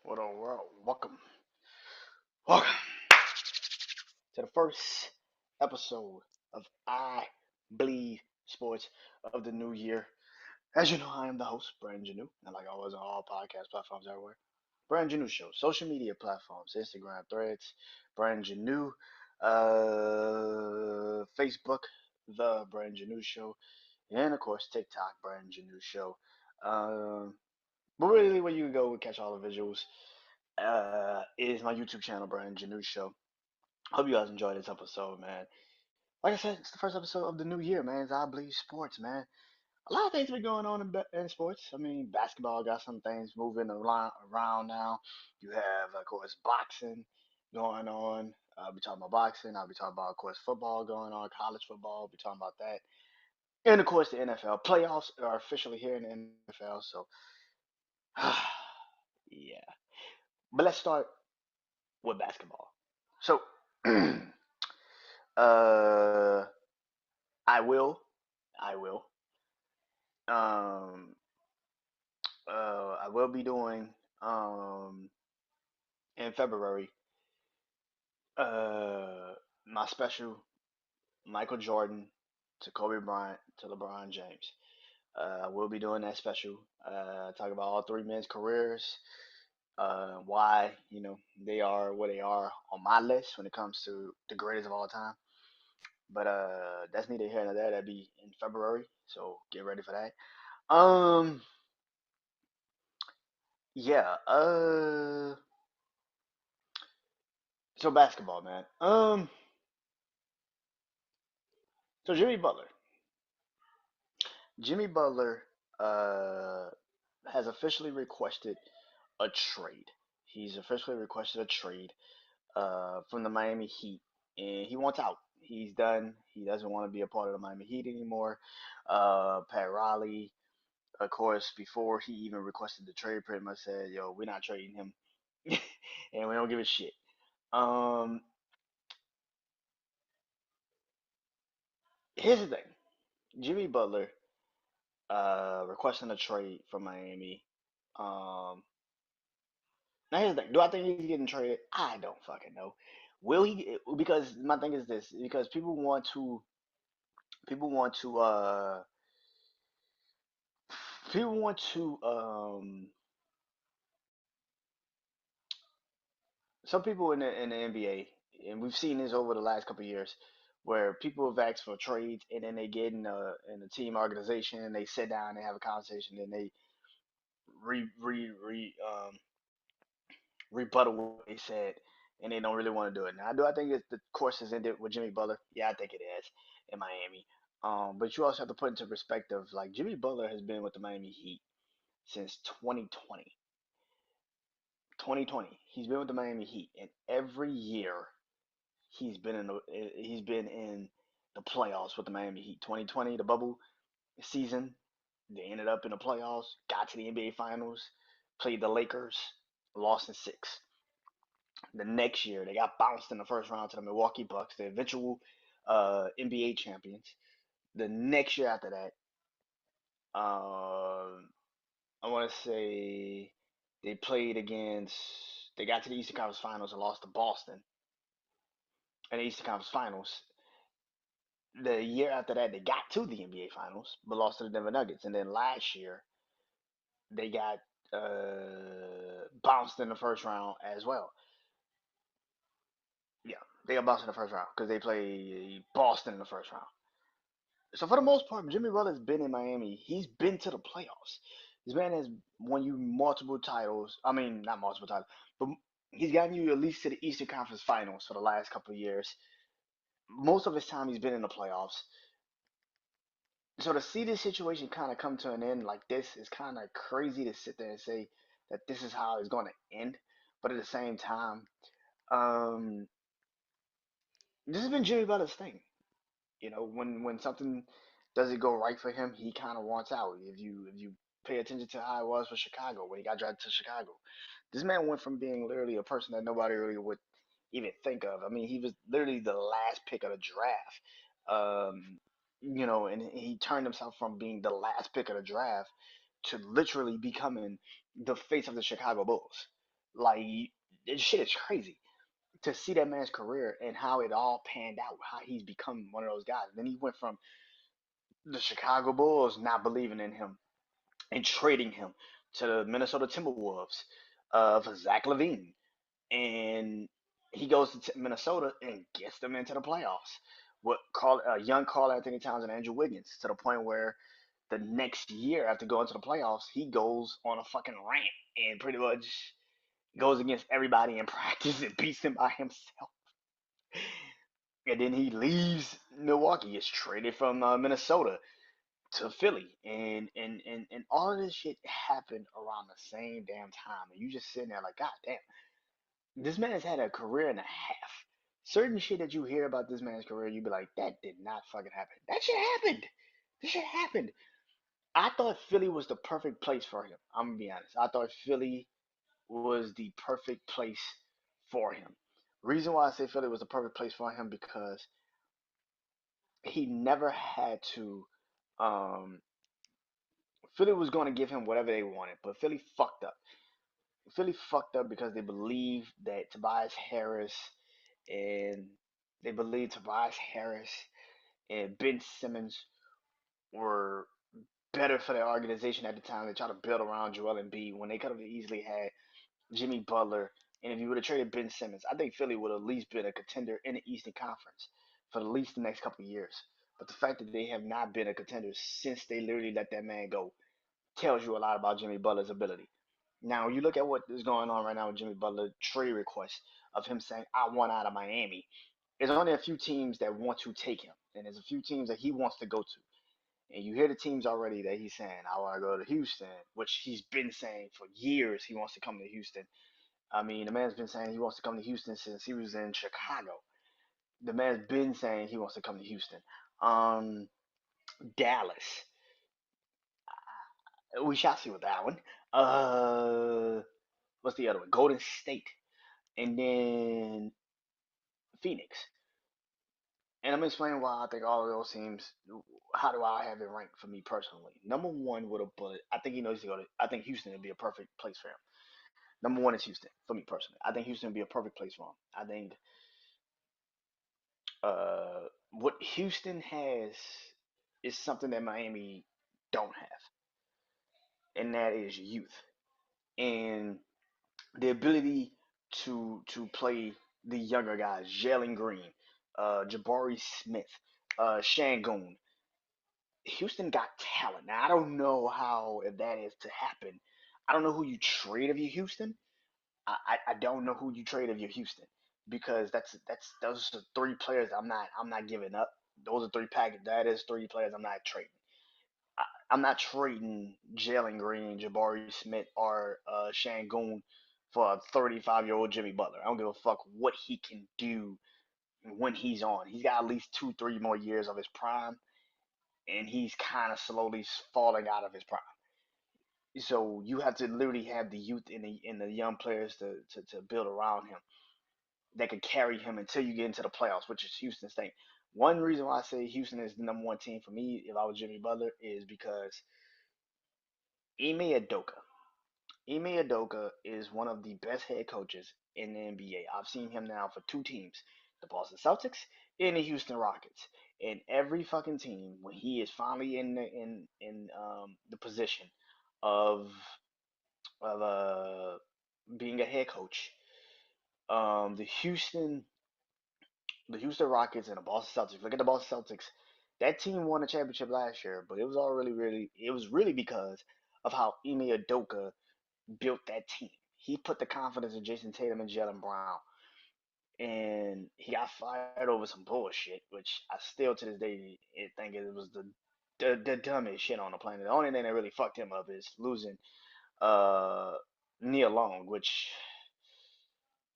What up, world? Welcome to the first episode of I Believe Sports of the new year. As you know, I am the host, Brandon and like always on all podcast platforms everywhere. BrandonJaneauShow, social media platforms, Instagram, Threads, Brandon Facebook, the BrandonJaneauShow, and of course TikTok, BrandonJaneauShow. Um, but really, where you can go and catch all the visuals is my YouTube channel, BrandonJaneauShow. Hope you guys enjoyed this episode, man. Like I said, it's the first episode of the new year, man. It's I Believe Sports, man. A lot of things been going on in sports. I mean, basketball got some things moving around now. You have, of course, boxing going on. I'll be talking about boxing. I'll be talking about, of course, football going on, college football. I'll be talking about that. And, of course, the NFL. Playoffs are officially here in the NFL, so, yeah. But let's start with basketball. So, uh, I will, I will, um, I will be doing, um, in February, uh, my special Michael Jordan to Kobe Bryant to LeBron James. I will be doing that special. Talk about all three men's careers, why they are where they are on my list when it comes to the greatest of all time. But that's neither here nor there. That'll be in February, so get ready for that. Yeah. So basketball, man. So Jimmy Butler, uh, has officially requested a trade. He's officially requested a trade, from the Miami Heat, and he wants out. He's done. He doesn't want to be a part of the Miami Heat anymore. Pat Riley, of course, before he even requested the trade, pretty much said, "Yo, we're not trading him, and we don't give a shit." Um, Here's the thing: Jimmy Butler, requesting a trade from Miami. Um, Now here's the thing: do I think he's getting traded? I don't fucking know. Will he? Because my thing is this: because people want to, people want to, some people in the NBA, and we've seen this over the last couple of years, where people have asked for trades, and then they get in a team organization, and they sit down, they have a conversation, and they re re re rebuttal what they said, and they don't really want to do it. Now, do I think the course has ended with Jimmy Butler? Yeah, I think it has in Miami. But you also have to put into perspective, like Jimmy Butler has been with the Miami Heat since 2020. 2020, he's been with the Miami Heat, and every year he's been in the playoffs with the Miami Heat. 2020, the bubble season, they ended up in the playoffs, got to the NBA Finals, played the Lakers, lost in six. The next year, they got bounced in the first round to the Milwaukee Bucks, the eventual NBA champions. The next year after that, I want to say they played against. They got to the Eastern Conference Finals and lost to Boston in the Eastern Conference Finals. The year after that, they got to the NBA Finals, but lost to the Denver Nuggets. And then last year, they got bounced in the first round as well. Yeah, they got bounced in the first round because they played Boston in the first round. So for the most part, Jimmy Butler's been in Miami. He's been to the playoffs. This man has won you multiple titles. I mean, not multiple titles, but he's gotten you at least to the Eastern Conference Finals for the last couple of years. Most of his time, he's been in the playoffs. So to see this situation kind of come to an end like this is kind of crazy to sit there and say that this is how it's going to end. But at the same time, um, this has been Jimmy Butler's thing. When something doesn't go right for him, he kind of wants out. If you pay attention to how it was for Chicago when he got drafted to Chicago, this man went from being literally a person that nobody really would even think of. I mean, he was literally the last pick of the draft. And he turned himself from being the last pick of the draft to literally becoming the face of the Chicago Bulls. Like this shit is crazy to see that man's career and how it all panned out. How he's become one of those guys. Then he went from the Chicago Bulls not believing in him and trading him to the Minnesota Timberwolves for Zach LaVine, and he goes to Minnesota and gets them into the playoffs with young Carl Anthony Towns and Andrew Wiggins to the point where the next year after going to the playoffs, he goes on a fucking rant and pretty much goes against everybody in practice and beats them by himself. And then he leaves Milwaukee, gets traded from Minnesota to Philly, and all of this shit happened around the same damn time, and you just sitting there like, God damn, this man has had a career and a half. Certain shit that you hear about this man's career, you be like, that did not fucking happen. That shit happened. This shit happened. I thought Philly was the perfect place for him. I'm gonna be honest. I thought Philly was the perfect place for him. Reason why I say Philly was the perfect place for him because he never had to. Um, Philly was going to give him whatever they wanted, but Philly fucked up. Philly fucked up because they believed that Tobias Harris and they believed Tobias Harris and Ben Simmons were better for their organization at the time. They tried to build around Joel Embiid when they could have easily had Jimmy Butler. And if you would have traded Ben Simmons, I think Philly would have at least been a contender in the Eastern Conference for at least the next couple of years. But the fact that they have not been a contender since they literally let that man go tells you a lot about Jimmy Butler's ability. Now, you look at what is going on right now with Jimmy Butler trade requests of him saying, I want out of Miami. There's only a few teams that want to take him, and there's a few teams that he wants to go to. And you hear the teams already that he's saying, I want to go to Houston, which he's been saying for years he wants to come to Houston. I mean, the man's been saying he wants to come to Houston since he was in Chicago. The man's been saying he wants to come to Houston. Um, Dallas. We shall see with that one. What's the other one? Golden State. And then Phoenix. And I'm explaining why I think all of those teams. How do I have it ranked for me personally? Number one with a bullet. I think he knows to go to. I think Houston would be a perfect place for him. Number one is Houston for me personally. I think Houston would be a perfect place for him. I think what Houston has is something that Miami don't have, and that is youth and the ability to play the younger guys, Jalen Green, Jabari Smith, Shangoon. Houston got talent. Now I don't know how if that is to happen. I don't know who you trade if you're Houston. I don't know who you trade if you're Houston because that's those are three players I'm not giving up. Those are three packets. That is three players I'm not trading. I'm not trading Jalen Green, Jabari Smith, or Shangoon for a 35-year-old Jimmy Butler. I don't give a fuck what he can do when he's on. He's got at least 2, 3 more years of his prime, and he's kind of slowly falling out of his prime. So you have to literally have the youth and the young players to build around him that can carry him until you get into the playoffs, which is Houston's thing. One reason why I say Houston is the number one team for me if I was Jimmy Butler is because Ime Adoka. Ime Adoka is one of the best head coaches in the NBA. I've seen him now for two teams, the Boston Celtics and the Houston Rockets. And every fucking team, when he is finally in the position of of being a head coach, um, the Houston the Houston Rockets and the Boston Celtics. Look at the Boston Celtics. That team won a championship last year, but it was all really because of how Ime Adoka built that team. He put the confidence in Jason Tatum and Jalen Brown, and he got fired over some bullshit, which I still to this day think it was the dumbest shit on the planet. The only thing that really fucked him up is losing uh Neil Long, which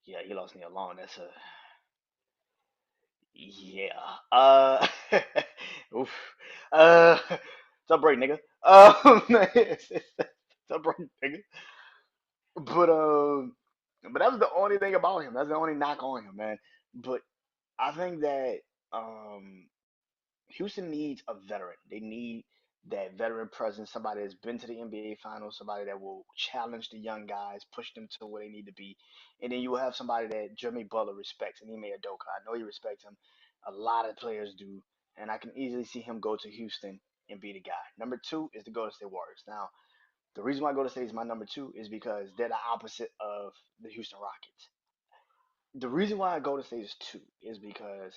yeah, he lost Neil Long. That's a yeah. Oof. It's a break, nigga. It's a break, nigga. But that was the only thing about him. That's the only knock on him, man. But I think that um, Houston needs a veteran. They need that veteran presence, somebody that's been to the NBA Finals, somebody that will challenge the young guys, push them to where they need to be, and then you will have somebody that Jimmy Butler respects, and Ime Udoka. I know he respects him. A lot of players do, and I can easily see him go to Houston and be the guy. Number two is the Golden State Warriors. Now, the reason why Golden State is my number two is because they're the opposite of the Houston Rockets. The reason why Golden State is two is because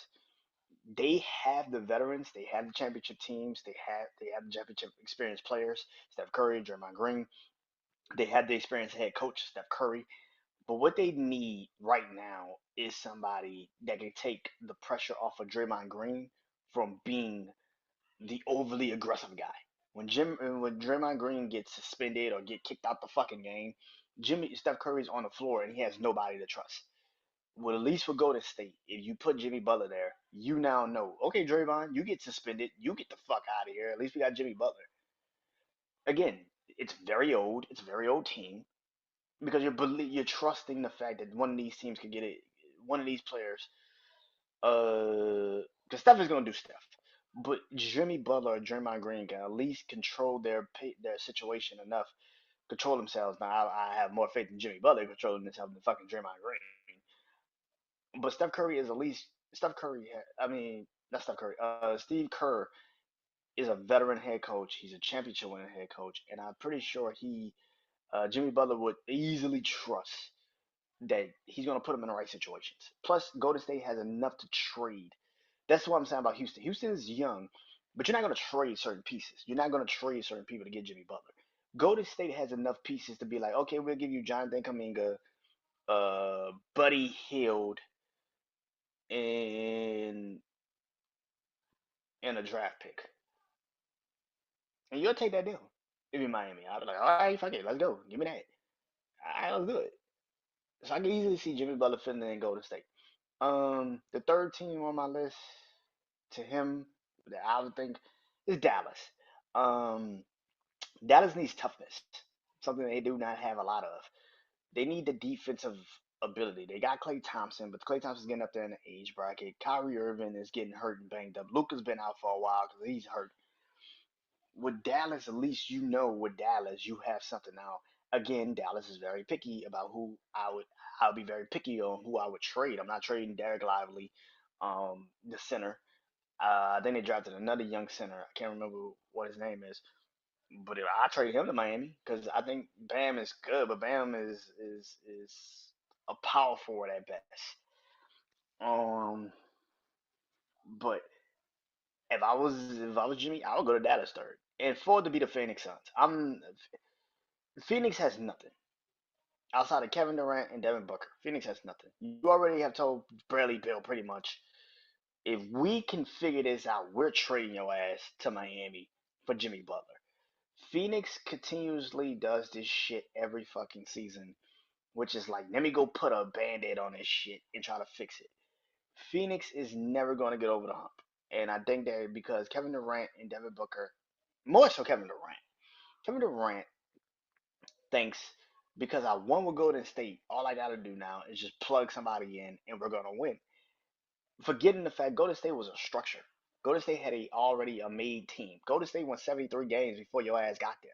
they have the veterans, they have the championship teams, they have the championship experienced players, Steph Curry, Draymond Green. They have the experienced head coach, Steph Curry. But what they need right now is somebody that can take the pressure off of Draymond Green from being the overly aggressive guy. When Draymond Green gets suspended or get kicked out the fucking game, Jimmy Steph Curry's on the floor and he has nobody to trust. Well, at least for Golden State, if you put Jimmy Butler there, you now know, okay, Draymond, you get suspended, you get the fuck out of here. At least we got Jimmy Butler. Again, it's very old. It's a very old team because you're trusting the fact that one of these teams could get it. One of these players, because Steph is gonna do stuff, but Jimmy Butler or Draymond Green can at least control their situation enough, control themselves. Now I have more faith in Jimmy Butler controlling himself than fucking Draymond Green. But Steph Curry is at least Steph Curry. I mean, not Steph Curry. Steve Kerr is a veteran head coach. He's a championship winning head coach, and I'm pretty sure Jimmy Butler would easily trust that he's going to put him in the right situations. Plus, Golden State has enough to trade. That's what I'm saying about Houston. Houston is young, but you're not going to trade certain pieces. You're not going to trade certain people to get Jimmy Butler. Golden State has enough pieces to be like, okay, we'll give you Jonathan Kuminga, Buddy Hield, and a draft pick, and you'll take that deal. If you're Miami, I'll be like, all right, fuck it, let's go, give me that. All right, let's do it. So I can easily see Jimmy Butler fitting in Golden State. The third team on my list to him that I would think is Dallas. Um, Dallas needs toughness, something they do not have a lot of. They need the defensive ability. They got Klay Thompson, but Klay Thompson's getting up there in the age bracket. Kyrie Irving is getting hurt and banged up. Luka's been out for a while because he's hurt. With Dallas, at least you know with Dallas you have something now. Again, Dallas is very picky about who I'll be very picky on who I would trade. I'm not trading Derek Lively, the center. Then they drafted another young center. I can't remember what his name is, but if I trade him to Miami because I think Bam is good, but Bam is a power forward at best. But if I was Jimmy, I would go to Dallas third, and fourth to be the Phoenix Suns. Phoenix has nothing outside of Kevin Durant and Devin Booker. Phoenix has nothing. You already have told Bradley Bill pretty much, if we can figure this out, we're trading your ass to Miami for Jimmy Butler. Phoenix continuously does this shit every fucking season, which is like, let me go put a band-aid on this shit and try to fix it. Phoenix is never going to get over the hump. And I think that because Kevin Durant and Devin Booker, more so Kevin Durant thinks because I won with Golden State, all I got to do now is just plug somebody in and we're going to win. Forgetting the fact Golden State was a structure. Golden State had already a made team. Golden State won 73 games before your ass got there.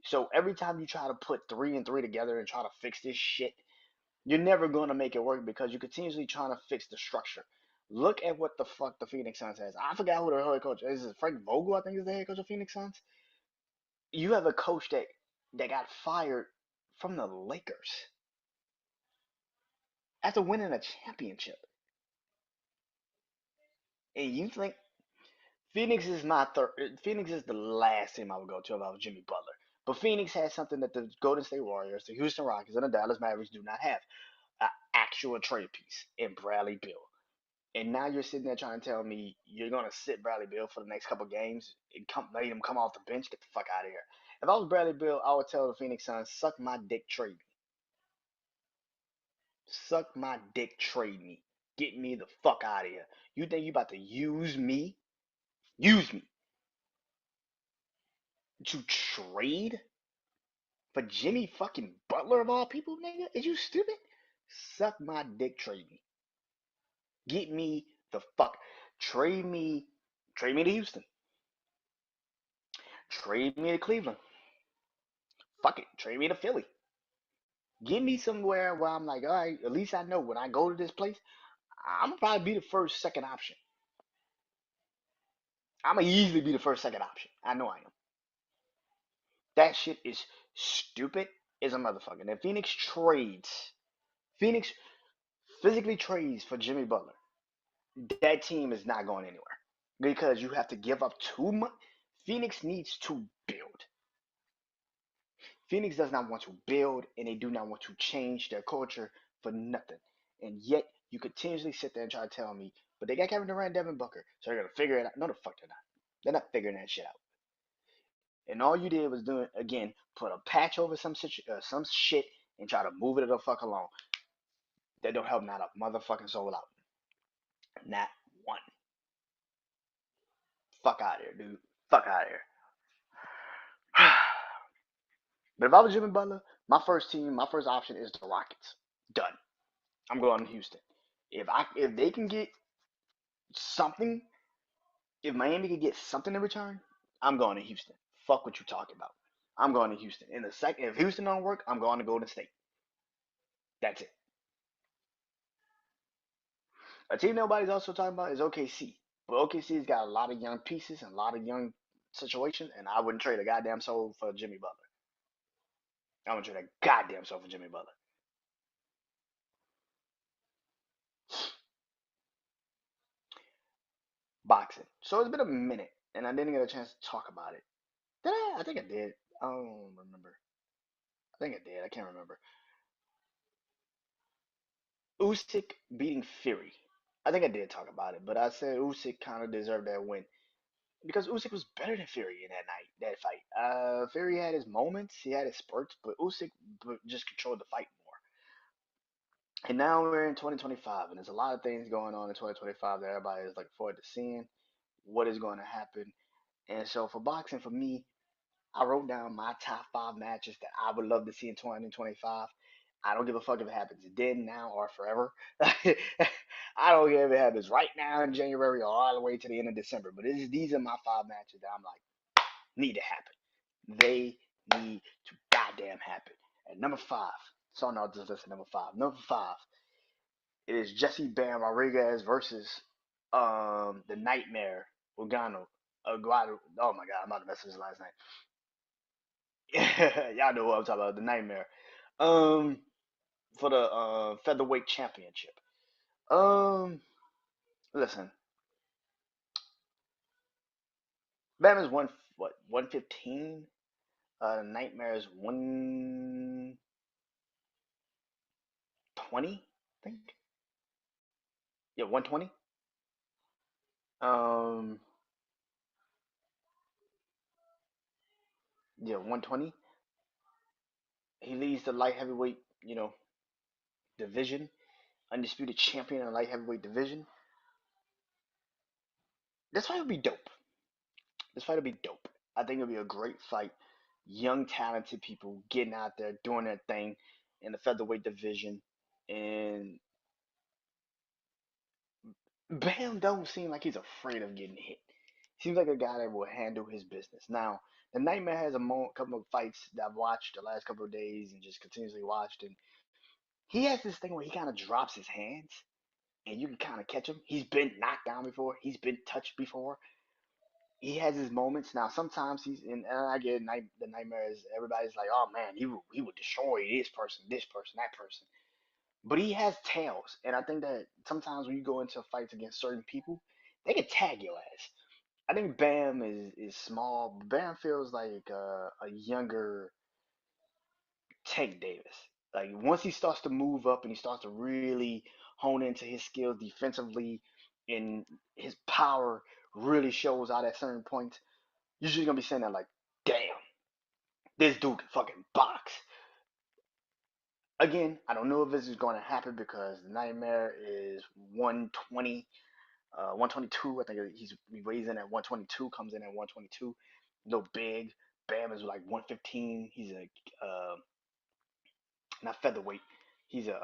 So every time you try to put three and three together and try to fix this shit, you're never going to make it work because you're continuously trying to fix the structure. Look at what the fuck the Phoenix Suns has. I forgot who their head coach is. Is it Frank Vogel? I think is the head coach of Phoenix Suns. You have a coach that got fired from the Lakers after winning a championship, and you think Phoenix is my third? Phoenix is the last team I would go to if I was Jimmy Butler. But Phoenix has something that the Golden State Warriors, the Houston Rockets, and the Dallas Mavericks do not have: an actual trade piece in Bradley Beal. And now you're sitting there trying to tell me you're gonna sit Bradley Beal for the next couple games and let him come off the bench. Get the fuck out of here. If I was Bradley Beal, I would tell the Phoenix Suns, suck my dick, trade me. Suck my dick, trade me. Get me the fuck out of here. You think you about to use me? Use me to trade for Jimmy fucking Butler of all people, nigga? Is you stupid? Suck my dick, trade me. Get me the fuck. Trade me. Trade me to Houston. Trade me to Cleveland. Fuck it. Trade me to Philly. Give me somewhere where I'm like, all right, at least I know when I go to this place, I'm gonna probably be the first, second option. I'm gonna easily be the first, second option. I know I am. That shit is stupid as a motherfucker. And if Phoenix physically trades for Jimmy Butler, that team is not going anywhere because you have to give up too much. Phoenix needs to build. Phoenix does not want to build, and they do not want to change their culture for nothing. And yet, you continuously sit there and try to tell me, but they got Kevin Durant and Devin Booker, so they're gonna figure it out. No, the fuck they're not. They're not figuring that shit out. And all you did was doing again, put a patch over some shit and try to move it the fuck along. That don't help not a motherfucking soul out. Not one. Fuck out of here, dude. Fuck out of here. But if I was Jimmy Butler, my first option is the Rockets. Done. I'm going to Houston. If they can get something, if Miami can get something in return, I'm going to Houston. Fuck what you talking about. I'm going to Houston. In the second, if Houston don't work, I'm going to Golden State. That's it. A team nobody's also talking about is OKC. But OKC's got a lot of young pieces and a lot of young situations, and I wouldn't trade a goddamn soul for Jimmy Butler. I wouldn't trade a goddamn soul for Jimmy Butler. Boxing. So it's been a minute, and I didn't get a chance to talk about it. Did I? I think I did. I don't remember. I think I did. I can't remember. Usyk beating Fury. I think I did talk about it, but I said Usyk kind of deserved that win because Usyk was better than Fury in that fight. Fury had his moments, he had his spurts, but Usyk just controlled the fight more. And now we're in 2025, and there's a lot of things going on in 2025 that everybody is looking forward to seeing what is going to happen. And so for boxing, for me, I wrote down my top five matches that I would love to see in 2025. I don't give a fuck if it happens then, now, or forever. I don't care if it happens right now in January or all the way to the end of December. But these are my five matches that I'm like, need to happen. They need to goddamn happen. At number five, so no, just listen, number five. Number five, it is Jesse Bam Rodriguez versus the Nightmare Ugano. Aguado. Oh my god, I'm about to mess with his last name. Y'all know what I'm talking about. The Nightmare. Um, for the featherweight championship. Um, listen, Bam is 115. Nightmare is 120. I think. Yeah, 120. Um, yeah, 120. He leads the light heavyweight, division, undisputed champion in the light heavyweight division. This fight would be dope. This fight would be dope. I think it'll be a great fight. Young, talented people getting out there doing their thing in the featherweight division, and Bam don't seem like he's afraid of getting hit. Seems like a guy that will handle his business. Now, the Nightmare has couple of fights that I've watched the last couple of days and just continuously watched, and he has this thing where he kind of drops his hands, and you can kind of catch him. He's been knocked down before. He's been touched before. He has his moments. Now, sometimes and I get the Nightmare is everybody's like, oh man, he would destroy this person, that person. But he has tails, and I think that sometimes when you go into fights against certain people, they can tag your ass. I think Bam is small. But Bam feels like a younger Tank Davis. Like once he starts to move up and he starts to really hone into his skills defensively, and his power really shows out at certain points, you're just gonna be saying that like, damn, this dude can fucking box. Again, I don't know if this is going to happen because the Nightmare is 120, 122. I think he weighs in at 122, comes in at 122. No big. Bam is like 115. He's a not featherweight. He's a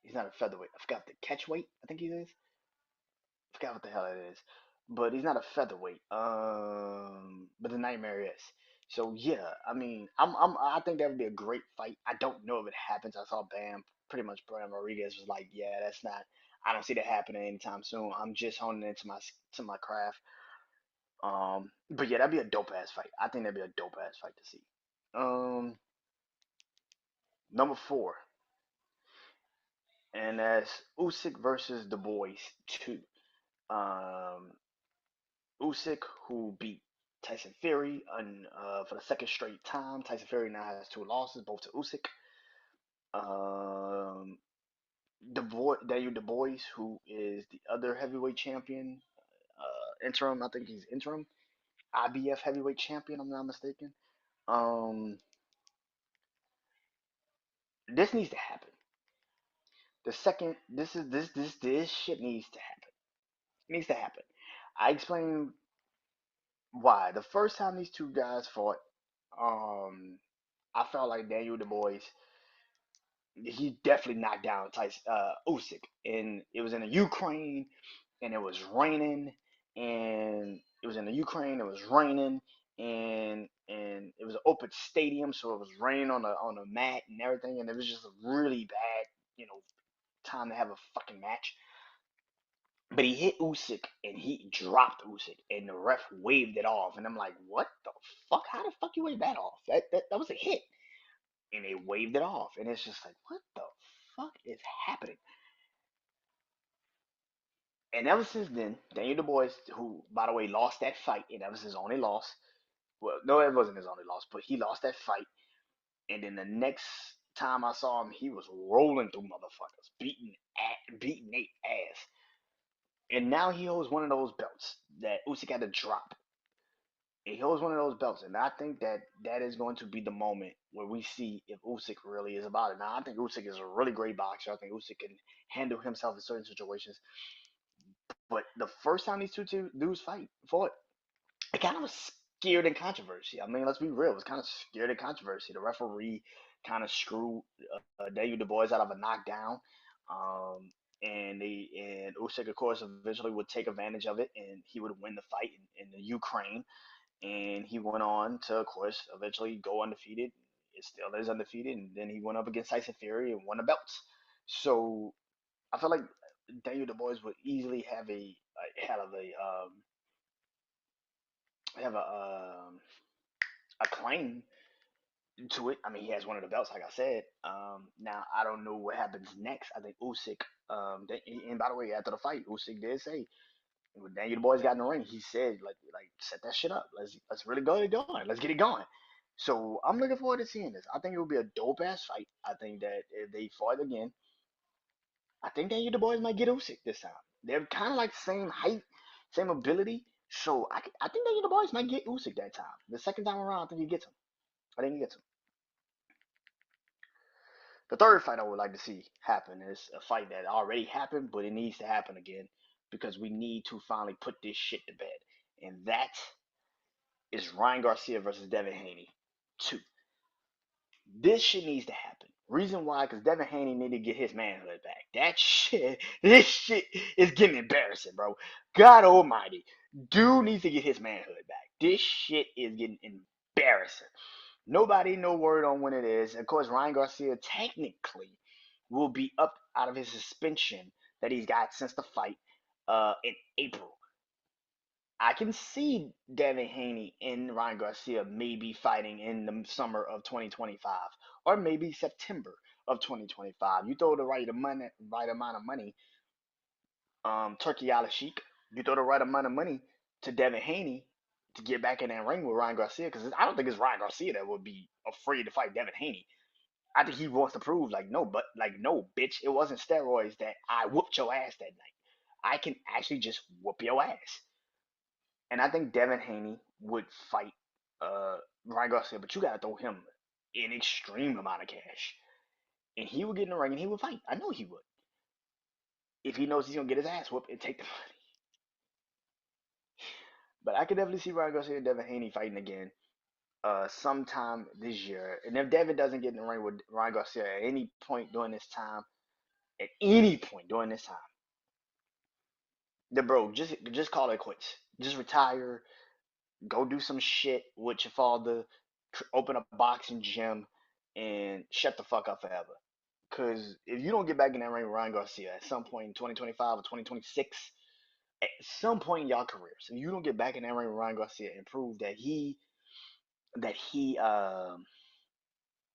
he's not a featherweight. I forgot the catch weight. I think he is. I forgot what the hell it is. but he's not a featherweight. But the Nightmare is. So yeah, I mean, I think that would be a great fight. I don't know if it happens. I saw Bam pretty much. Brian Rodriguez was like, yeah, that's not. I don't see that happening anytime soon. I'm just honing into my craft. But yeah, that'd be a dope ass fight. I think that'd be a dope ass fight to see. Um, Number four, and that's Usyk versus the Boys 2. Um, Usyk, who beat Tyson Fury for the second straight time. Tyson Fury now has two losses, both to Usyk. Um, Daniel Du Bois, who is the other heavyweight champion, interim. I think he's interim IBF heavyweight champion. I'm not mistaken. Um, this needs to happen. The second, this shit needs to happen. It needs to happen. I explained why. The first time these two guys fought, um, I felt like Daniel Du Bois, he definitely knocked down Usyk, and it was in the Ukraine, and it was raining, and it was in the Ukraine. It was raining, and it was an open stadium, so it was raining on the mat and everything, and it was just a really bad, time to have a fucking match. But he hit Usyk and he dropped Usyk, and the ref waved it off, and I'm like, what the fuck? How the fuck you wave that off? That was a hit, and they waved it off, and it's just like, what the fuck is happening? And ever since then, Daniel Du Bois, who by the way lost that fight, and that was his only loss. Well, no, it wasn't his only loss, but he lost that fight. And then the next time I saw him, he was rolling through motherfuckers, beating their ass. And now he holds one of those belts that Usyk had to drop. He holds one of those belts, and I think that that is going to be the moment where we see if Usyk really is about it. Now, I think Usyk is a really great boxer. I think Usyk can handle himself in certain situations. But the first time these two dudes fought, it kind of was scared in controversy. I mean, let's be real. It was kind of scared in controversy. The referee kind of screwed Daniel Du Bois out of a knockdown. Um, and Usyk, of course, eventually would take advantage of it, and he would win the fight in the Ukraine. And he went on to, of course, eventually go undefeated. It still is undefeated, and then he went up against Tyson Fury and won the belts. So I feel like Daniel Du Bois would easily have a claim to it. I mean, he has one of the belts, like I said. Now I don't know what happens next. I think Usyk. And by the way, after the fight, Usyk did say when Daniel Du Bois got in the ring, he said like set that shit up. Let's really get it going. Let's get it going. So I'm looking forward to seeing this. I think it will be a dope ass fight. I think that if they fight again, I think Daniel Du Bois might get Usyk this time. They're kind of like same height, same ability. So I think Daniel Du Bois might get Usyk that time. The second time around, I think he gets him. I think he gets him. The third fight I would like to see happen is a fight that already happened, but it needs to happen again because we need to finally put this shit to bed. And that is Ryan Garcia versus Devin Haney 2. This shit needs to happen. Reason why? Because Devin Haney need to get his manhood back. This shit is getting embarrassing, bro. God almighty. Dude needs to get his manhood back. This shit is getting embarrassing. Nobody, no word on when it is. Of course, Ryan Garcia technically will be up out of his suspension that he's got since the fight in April. I can see Devin Haney and Ryan Garcia maybe fighting in the summer of 2025 or maybe September of 2025. You throw the right amount of money, Turkey Al Sheik. You throw the right amount of money to Devin Haney to get back in that ring with Ryan Garcia because I don't think it's Ryan Garcia that would be afraid to fight Devin Haney. I think he wants to prove like no, but like no, bitch, it wasn't steroids that I whooped your ass that night. I can actually just whoop your ass. And I think Devin Haney would fight Ryan Garcia, but you gotta throw him an extreme amount of cash. And he would get in the ring and he would fight. I know he would. If he knows he's gonna get his ass whooped and take the money. But I could definitely see Ryan Garcia and Devin Haney fighting again sometime this year. And if Devin doesn't get in the ring with Ryan Garcia at any point during this time, The bro, just call it quits. Just retire. Go do some shit with your father. Open a boxing gym and shut the fuck up forever. Because if you don't get back in that ring with Ryan Garcia at some point in 2025 or 2026, at some point in y'all careers, if you don't get back in that ring with Ryan Garcia and prove that he um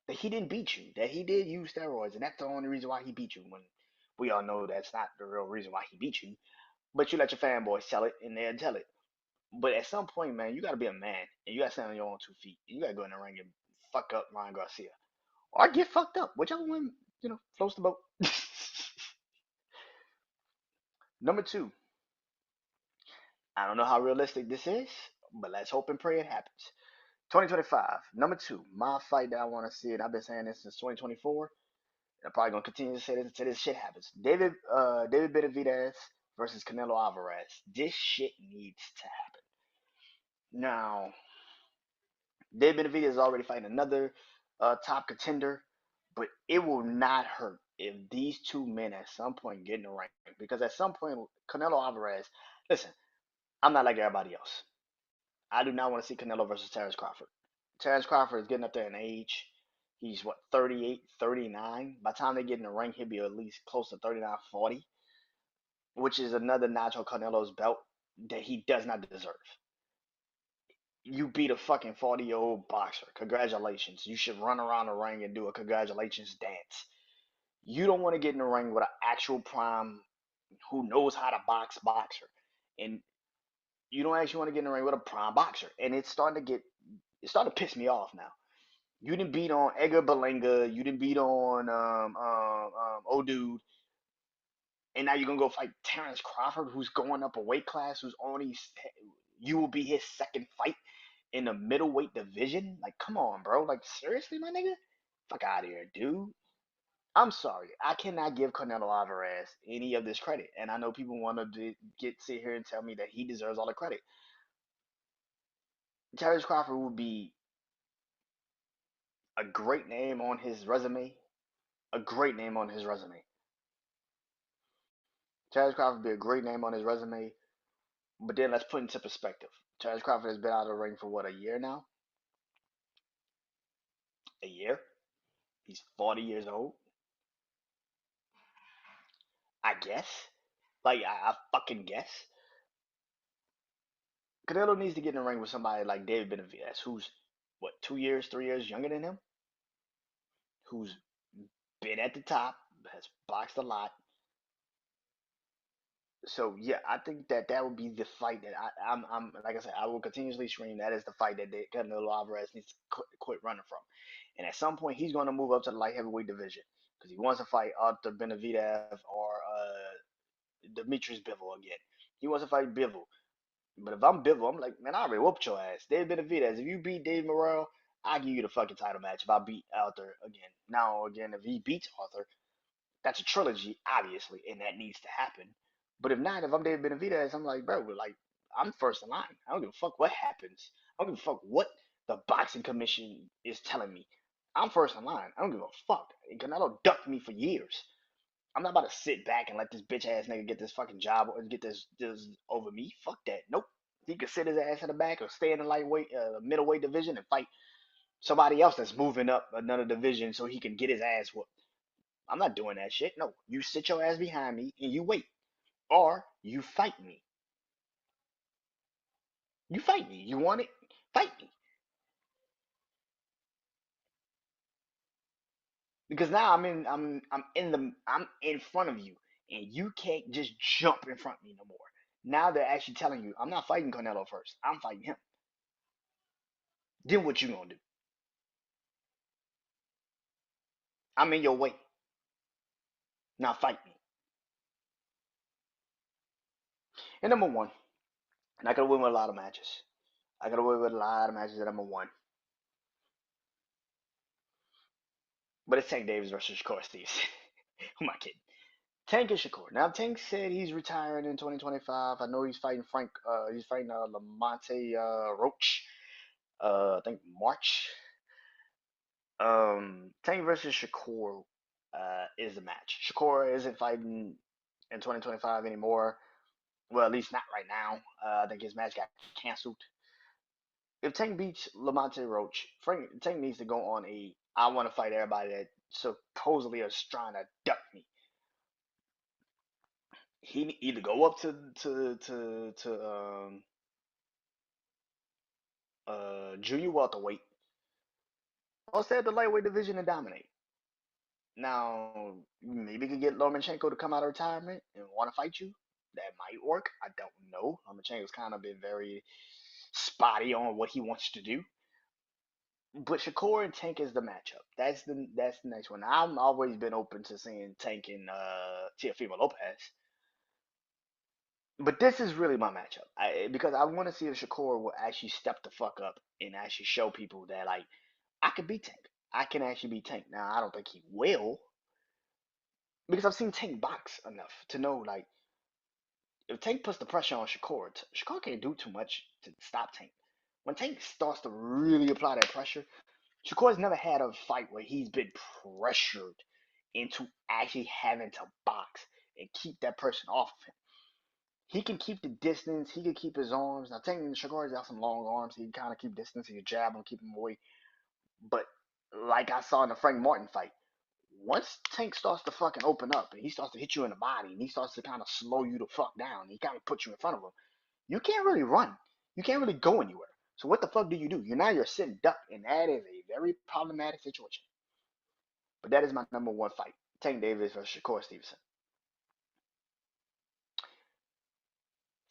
that he didn't beat you, that he did use steroids, and that's the only reason why he beat you. When we all know that's not the real reason why he beat you, but you let your fanboys tell it, and they'll tell it. But at some point, man, you gotta be a man, and you gotta stand on your own 2 feet. You gotta go in the ring and fuck up Ryan Garcia, or get fucked up, whichever one floats the boat. Number two, I don't know how realistic this is, but let's hope and pray it happens. 2025, number two, my fight that I want to see, and I've been saying this since 2024. I'm probably gonna continue to say this until this shit happens. David Benavidez versus Canelo Alvarez. This shit needs to happen. Now, David Benavidez is already fighting another top contender, but it will not hurt if these two men at some point get in the ring. Because at some point, Canelo Alvarez, listen, I'm not like everybody else. I do not want to see Canelo versus Terrence Crawford. Terrence Crawford is getting up there in age. He's what, 38, 39. By the time they get in the ring, he'll be at least close to 39, 40, which is another notch on Canelo's belt that he does not deserve. You beat a fucking 40-year-old boxer. Congratulations. You should run around the ring and do a congratulations dance. You don't want to get in the ring with an actual prime who knows how to boxer. And you don't actually want to get in the ring with a prime boxer. And it's starting to piss me off now. You didn't beat on Edgar Berlanga. You didn't beat on old dude, and now you're gonna go fight Terrence Crawford, who's going up a weight class, who's only you will be his second fight in the middleweight division. Like, come on, bro. Like, seriously, my nigga, fuck out of here, dude. I'm sorry, I cannot give Canelo Alvarez any of this credit, and I know people want to sit here and tell me that he deserves all the credit. Terrence Crawford would be a great name on his resume. A great name on his resume. Terrence Crawford would be a great name on his resume. But then let's put into perspective. Terrence Crawford has been out of the ring for what, a year now? A year? He's 40 years old. I guess. Like, I fucking guess. Canelo needs to get in the ring with somebody like David Benavidez, who's, what, 2 years, 3 years younger than him? Who's been at the top, has boxed a lot. So, yeah, I think that would be the fight that I'm like I said, I will continuously scream that is the fight that Canelo Alvarez needs to quit running from. And at some point, he's going to move up to the light heavyweight division because he wants to fight Arthur Benavidez or Demetrius Bivol again. He wants to fight Bivol. But if I'm Bivol, I'm like, man, I already whooped your ass. Dave Benavidez, if you beat Dave Morrell, I'll give you the fucking title match if I beat Arthur again. Now, again, if he beats Arthur, that's a trilogy, obviously, and that needs to happen. But if not, if I'm David Benavidez, I'm like, bro, like, I'm first in line. I don't give a fuck what happens. I don't give a fuck what the boxing commission is telling me. I'm first in line. I don't give a fuck. Canelo ducked me for years. I'm not about to sit back and let this bitch ass nigga get this fucking job or get this over me. Fuck that. Nope. He could sit his ass in the back or stay in the lightweight, middleweight division and fight somebody else that's moving up another division so he can get his ass whooped. I'm not doing that shit. No, you sit your ass behind me and you wait, or you fight me. You fight me. You want it? Fight me. Because now I'm in front of you, and you can't just jump in front of me no more. Now they're actually telling you I'm not fighting Canelo first. I'm fighting him. Then what you gonna do? I'm in your way. Now fight me. And number one, and I could win with a lot of matches. I could win with a lot of matches at number one. But it's Tank Davis versus Shakur Stevenson. Who am I kidding? Tank and Shakur. Now Tank said he's retiring in 2025. I know he's fighting Frank. He's fighting Lamonte Roach. I think March. Tank versus Shakur is the match. Shakur isn't fighting in 2025 anymore. Well, at least not right now. I think his match got canceled. If Tank beats Lamonte Roach, Tank needs to go on a I want to fight everybody that supposedly is trying to duck me. He either go up to junior welterweight or stay at the lightweight division and dominate. Now, maybe you can get Lomachenko to come out of retirement and want to fight you. That might work. I don't know. Lomachenko's kind of been very spotty on what he wants to do. But Shakur and Tank is the matchup. That's the next one. I've always been open to seeing Tank and Teofimo Lopez. But this is really my matchup. Because I want to see if Shakur will actually step the fuck up and actually show people that like I can beat Tank. I can actually beat Tank. Now I don't think he will, because I've seen Tank box enough to know like if Tank puts the pressure on Shakur, Shakur can't do too much to stop Tank. When Tank starts to really apply that pressure, Shakur's never had a fight where he's been pressured into actually having to box and keep that person off of him. He can keep the distance. He can keep his arms. Now, Tank Shakur's got some long arms. He can kind of keep distance. He can jab him, keep him away. But like I saw in the Frank Martin fight, once Tank starts to fucking open up and he starts to hit you in the body and he starts to kind of slow you the fuck down, he kind of puts you in front of him, you can't really run. You can't really go anywhere. So what the fuck do? You're sitting duck, and that is a very problematic situation. But that is my number one fight: Tank Davis versus Shakur Stevenson.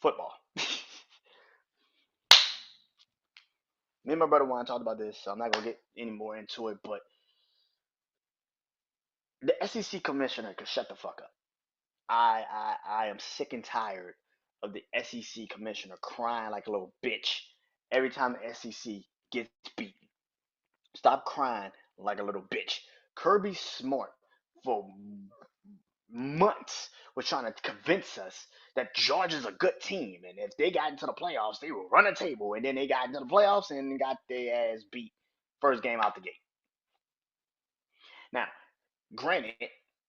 Football. Me and my brother want to talk about this, so I'm not gonna get any more into it. But the SEC commissioner can shut the fuck up. I am sick and tired of the SEC commissioner crying like a little bitch every time the SEC gets beaten. Stop crying like a little bitch. Kirby Smart for months was trying to convince us that Georgia's a good team, and if they got into the playoffs, they would run a table. And then they got into the playoffs and got their ass beat first game out the gate. Now, granted,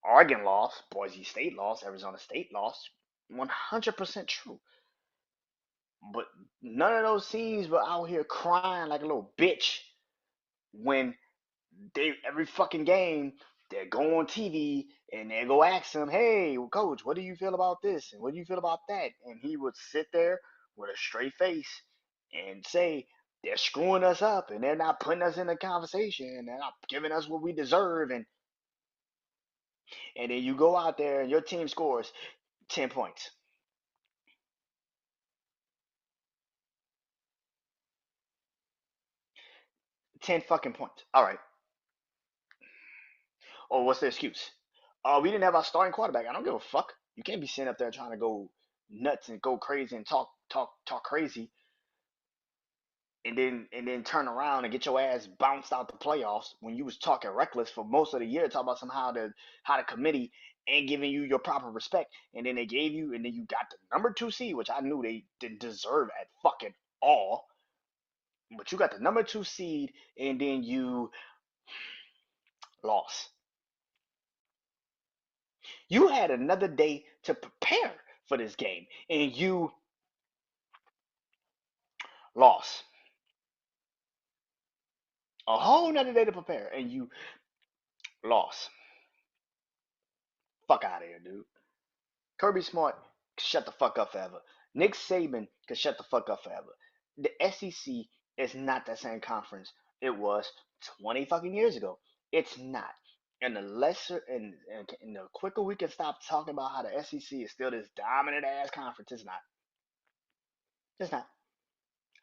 Oregon lost, Boise State lost, Arizona State lost, 100% true. But none of those teams were out here crying like a little bitch when they every fucking game they go on TV and they go ask him, "Hey, coach, what do you feel about this? And what do you feel about that?" And he would sit there with a straight face and say, "They're screwing us up, and they're not putting us in the conversation, and they're not giving us what we deserve." And then you go out there and your team scores 10 points, 10 fucking points. All right. Or what's the excuse? We didn't have our starting quarterback. I don't give a fuck. You can't be sitting up there trying to go nuts and go crazy and talk crazy, and then turn around and get your ass bounced out the playoffs when you was talking reckless for most of the year, talking about somehow how the committee ain't giving you your proper respect, and then they gave you, and then you got the number 2 seed, which I knew they didn't deserve at fucking all, but you got the number 2 seed, and then you lost. You had another day to prepare for this game, and you lost. A whole nother day to prepare, and you lost. Fuck out of here, dude. Kirby Smart can shut the fuck up forever. Nick Saban can shut the fuck up forever. The SEC is not that same conference it was 20 fucking years ago. It's not. And the lesser and the quicker we can stop talking about how the SEC is still this dominant ass conference, it's not. It's not.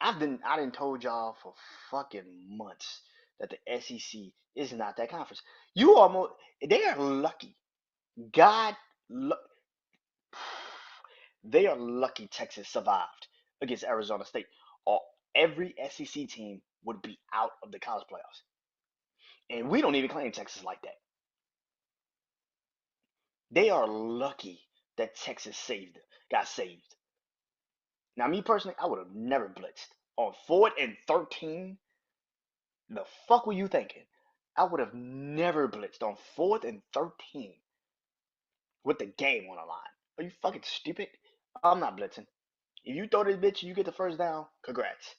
I didn't told y'all for fucking months that the SEC is not that conference. You almost they are lucky. God, they are lucky Texas survived against Arizona State, or every SEC team would be out of the college playoffs. And we don't even claim Texas like that. They are lucky that Texas got saved. Now, me personally, I would have never blitzed on 4th and 13. The fuck were you thinking? I would have never blitzed on 4th and 13 with the game on the line. Are you fucking stupid? I'm not blitzing. If you throw this bitch and you get the first down, congrats.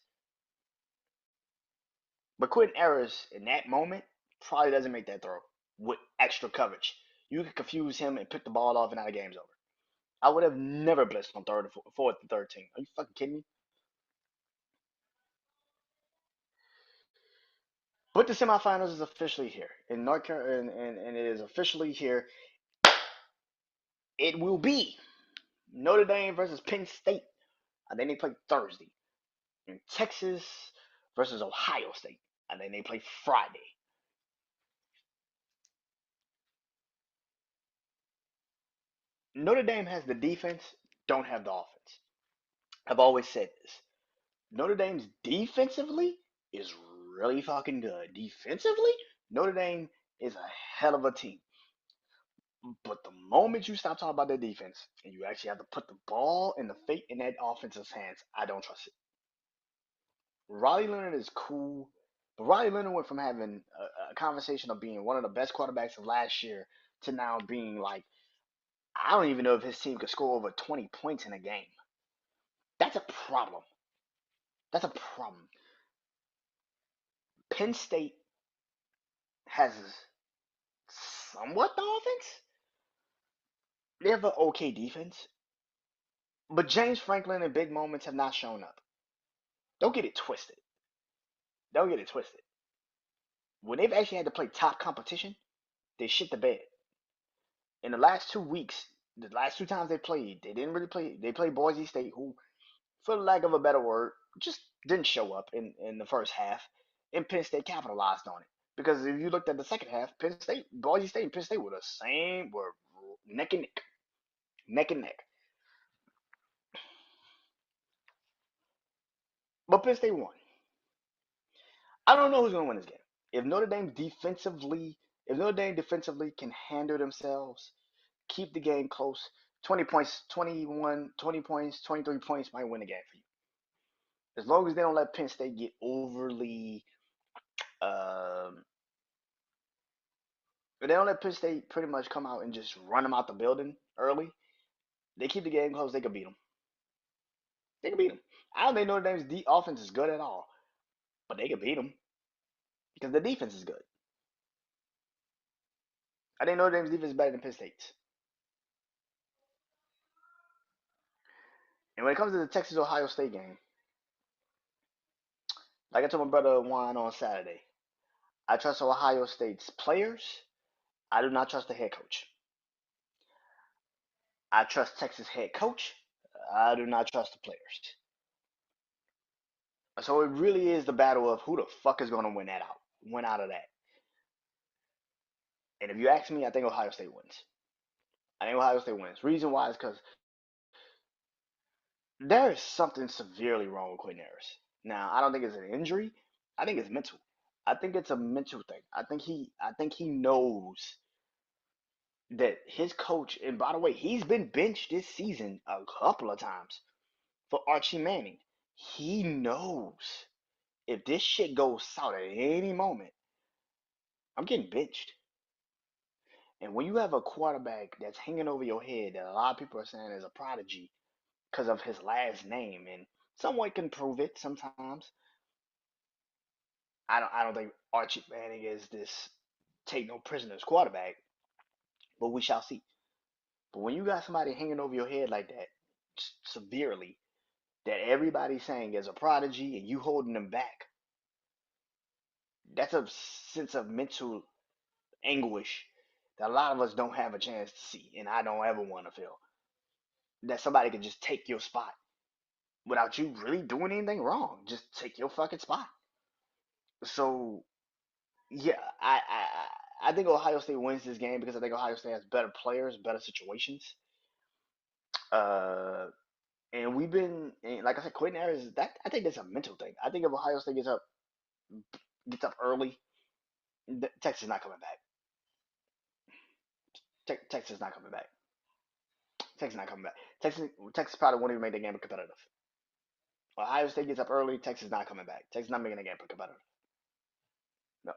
But Quentin Errors in that moment probably doesn't make that throw with extra coverage. You could confuse him and pick the ball off, and now the game's over. I would have never blitzed on third, fourth, and 13. Are you fucking kidding me? But the semifinals is officially here in North Carolina, and it is officially here. It will be Notre Dame versus Penn State. I think they play Thursday. And Texas versus Ohio State. I think they play Friday. Notre Dame has the defense, don't have the offense. I've always said this. Notre Dame's defensively is really fucking good. Defensively, Notre Dame is a hell of a team. But the moment you stop talking about their defense and you actually have to put the ball and the fate in that offense's hands, I don't trust it. Riley Leonard is cool, but Riley Leonard went from having a conversation of being one of the best quarterbacks of last year to now being like, I don't even know if his team could score over 20 points in a game. That's a problem. That's a problem. Penn State has somewhat the offense. They have an okay defense, but James Franklin in big moments have not shown up. Don't get it twisted. Don't get it twisted. When they've actually had to play top competition, they shit the bed. In the last 2 weeks, the last two times they played, they didn't really play. They played Boise State, who, for lack of a better word, just didn't show up in the first half, and Penn State capitalized on it. Because if you looked at the second half, Penn State, Boise State, and Penn State were the same, were neck and neck, neck and neck. But Penn State won. I don't know who's going to win this game. If Notre Dame defensively, if Notre Dame defensively can handle themselves, keep the game close, 20 points, 21, 20 points, 23 points might win the game for you. As long as they don't let Penn State get overly, um, if they don't let Penn State pretty much come out and just run them out the building early, they keep the game close, they can beat them. They can beat them. I don't think Notre Dame's offense is good at all, but they can beat them because the defense is good. I think Notre Dame's defense is better than Penn State's. And when it comes to the Texas Ohio State game, like I told my brother Juan on Saturday, I trust Ohio State's players. I do not trust the head coach. I trust Texas head coach. I do not trust the players. So it really is the battle of who the fuck is going to win out of that. And if you ask me, I think Ohio State wins. I think Ohio State wins. Reason why is because there is something severely wrong with Quentin Harris. Now, I don't think it's an injury. I think it's mental. I think it's a mental thing. I think he knows that his coach, and by the way, he's been benched this season a couple of times for Archie Manning. He knows if this shit goes south at any moment, I'm getting benched. And when you have a quarterback that's hanging over your head that a lot of people are saying is a prodigy because of his last name, and someone can prove it sometimes. I don't think Archie Manning is this take no prisoners quarterback, but we shall see. But when you got somebody hanging over your head like that severely, that everybody's saying is a prodigy, and you holding them back, that's a sense of mental anguish that a lot of us don't have a chance to see, and I don't ever want to feel that somebody can just take your spot without you really doing anything wrong. Just take your fucking spot. So yeah, I think Ohio State wins this game because I think Ohio State has better players, better situations. Uh, and we've been like I said, Quentin Harris. That I think that's a mental thing. I think if Ohio State gets up early, Texas is not coming back. Texas is not coming back. Texas is not coming back. Texas probably won't even make the game competitive. Ohio State gets up early. Texas is not coming back. Texas is not making the game competitive. No.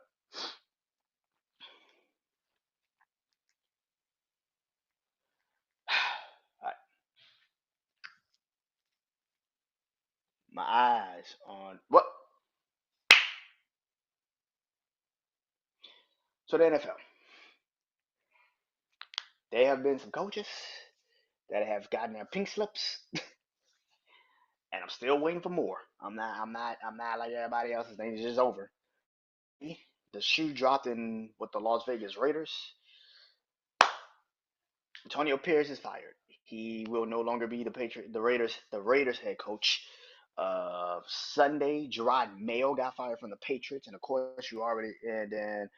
All right. my eyes on what? So the NFL, there have been some coaches that have gotten their pink slips, and I'm still waiting for more. I'm not like everybody else. Things is just over. The shoe dropped in with the Las Vegas Raiders. Antonio Pierce is fired. He will no longer be the Raiders head coach. Sunday, Gerard Mayo got fired from the Patriots, and of course you already. And then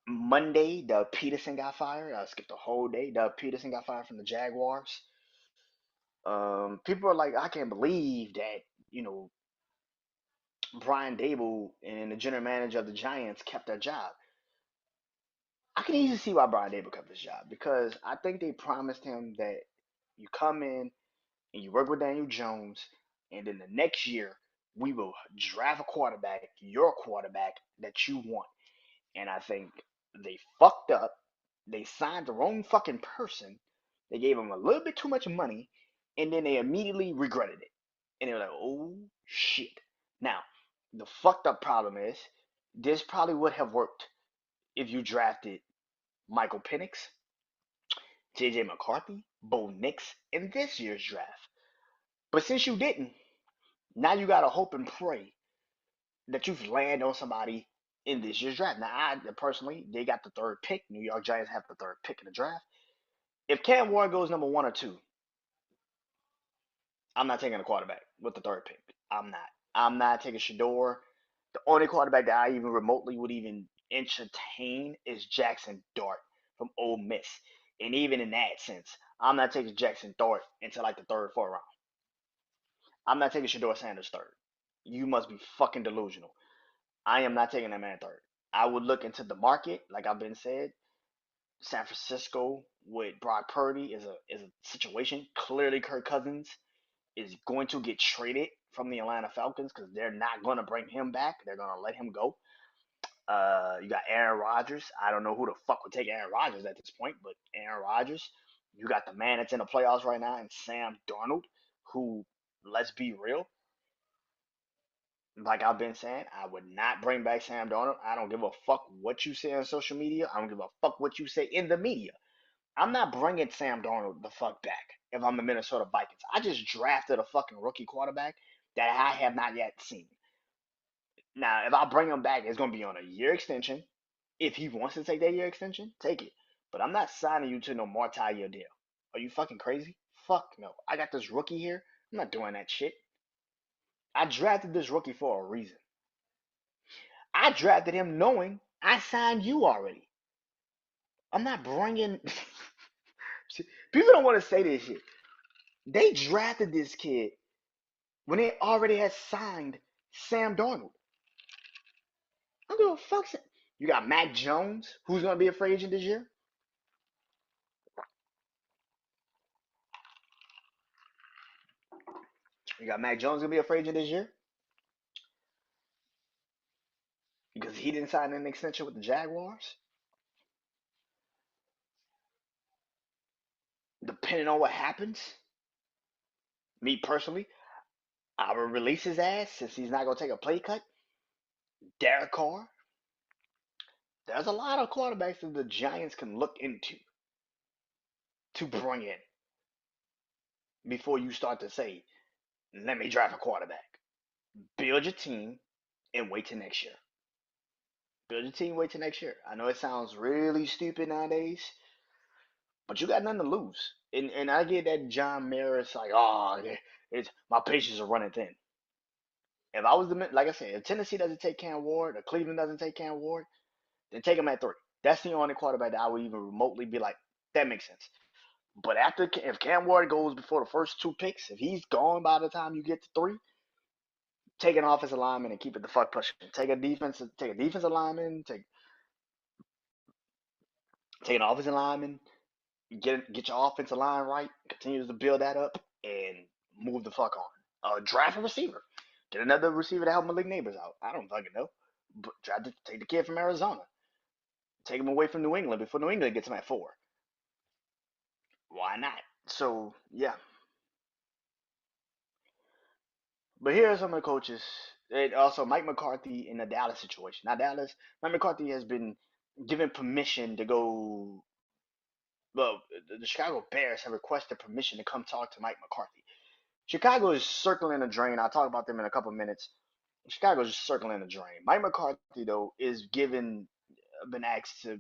Monday, Doug Peterson got fired. I skipped the whole day. Doug Peterson got fired from the Jaguars. People are like, I can't believe that you know Brian Dable and the general manager of the Giants kept their job. I can easily see why Brian Dable kept his job because I think they promised him that you come in and you work with Daniel Jones, and then the next year we will draft a quarterback, your quarterback that you want. And I think they fucked up. They signed the wrong fucking person. They gave him a little bit too much money, and then they immediately regretted it. And they were like, "Oh shit!" Now, the fucked up problem is this probably would have worked if you drafted Michael Penix, J.J. McCarthy, Bo Nix in this year's draft. But since you didn't, now you gotta hope and pray that you've landed on somebody in this year's draft. Now, I personally, they got the third pick. New York Giants have the third pick in the draft. If Cam Ward goes number 1 or 2, I'm not taking a quarterback with the third pick. I'm not. I'm not taking Shador. The only quarterback that I even remotely would even entertain is Jackson Dart from Ole Miss. And even in that sense, I'm not taking Jackson Dart until like the third, fourth round. I'm not taking Shador Sanders third. You must be fucking delusional. I am not taking that man third. I would look into the market, like I've been said. San Francisco with Brock Purdy is a situation. Clearly, Kirk Cousins is going to get traded from the Atlanta Falcons because they're not going to bring him back. They're going to let him go. You got Aaron Rodgers. I don't know who the fuck would take Aaron Rodgers at this point, but Aaron Rodgers. You got the man that's in the playoffs right now, and Sam Darnold, who, let's be real, like I've been saying, I would not bring back Sam Darnold. I don't give a fuck what you say on social media. I don't give a fuck what you say in the media. I'm not bringing Sam Darnold the fuck back if I'm the Minnesota Vikings. I just drafted a fucking rookie quarterback that I have not yet seen. Now, if I bring him back, it's going to be on a year extension. If he wants to take that year extension, take it. But I'm not signing you to no multi-year deal. Are you fucking crazy? Fuck no. I got this rookie here. I'm not doing that shit. I drafted this rookie for a reason. I drafted him knowing I signed you already. I'm not bringing. People don't want to say this shit. They drafted this kid when they already had signed Sam Darnold. I don't give a fuck. You got Mac Jones, who's going to be a free agent this year. You got Mac Jones going to be a free agent this year because he didn't sign an extension with the Jaguars. Depending on what happens, me personally, I will release his ass since he's not going to take a play cut. Derek Carr. There's a lot of quarterbacks that the Giants can look into to bring in before you start to say, let me draft a quarterback. Build your team and wait till next year. Build your team, wait till next year. I know it sounds really stupid nowadays, but you got nothing to lose. And I get that John Maris like, oh, it's my patience are running thin. If I was like I said, if Tennessee doesn't take Cam Ward or Cleveland doesn't take Cam Ward, then take him at 3. That's the only quarterback that I would even remotely be like, that makes sense. But if Cam Ward goes before the first 2 picks, if he's gone by the time you get to 3, take an offensive lineman and keep it the fuck pushing. Take a defensive lineman, take an offensive lineman, get your offensive line right, continue to build that up, and move the fuck on. Draft a receiver. Get another receiver to help Malik Neighbors out. I don't fucking know. But take the kid from Arizona. Take him away from New England before New England gets him at 4. Why not? So yeah, But here are some of the coaches. And also Mike McCarthy in the Dallas situation. Now Dallas, Mike McCarthy has been given permission to go. Well, the Chicago Bears have requested permission to come talk to Mike McCarthy. Chicago is circling the drain. I'll talk about them in a couple minutes. Chicago is just circling the drain. Mike McCarthy though is given been asked to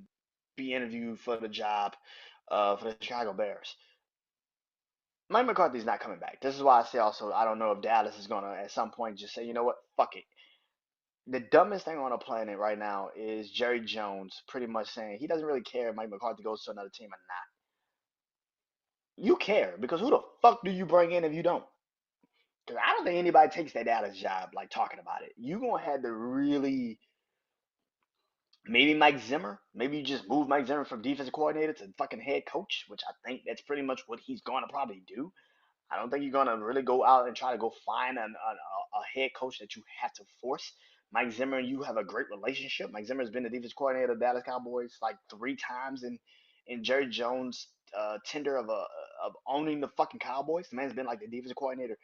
be interviewed for the job for the Chicago Bears. Mike McCarthy's not coming back. This is why I say also I don't know if Dallas is gonna at some point just say, you know what, fuck it. The dumbest thing on the planet right now is Jerry Jones pretty much saying he doesn't really care if Mike McCarthy goes to another team or not. You care because who the fuck do you bring in if you don't? Because I don't think anybody takes that Dallas job like talking about it. You gonna have to really maybe Mike Zimmer. Maybe you just move Mike Zimmer from defensive coordinator to fucking head coach, which I think that's pretty much what he's going to probably do. I don't think you're gonna really go out and try to go find a head coach that you have to force. Mike Zimmer and you have a great relationship. Mike Zimmer has been the defense coordinator of the Dallas Cowboys like 3 times in Jerry Jones' tender of owning the fucking Cowboys. The man's been like the defensive coordinator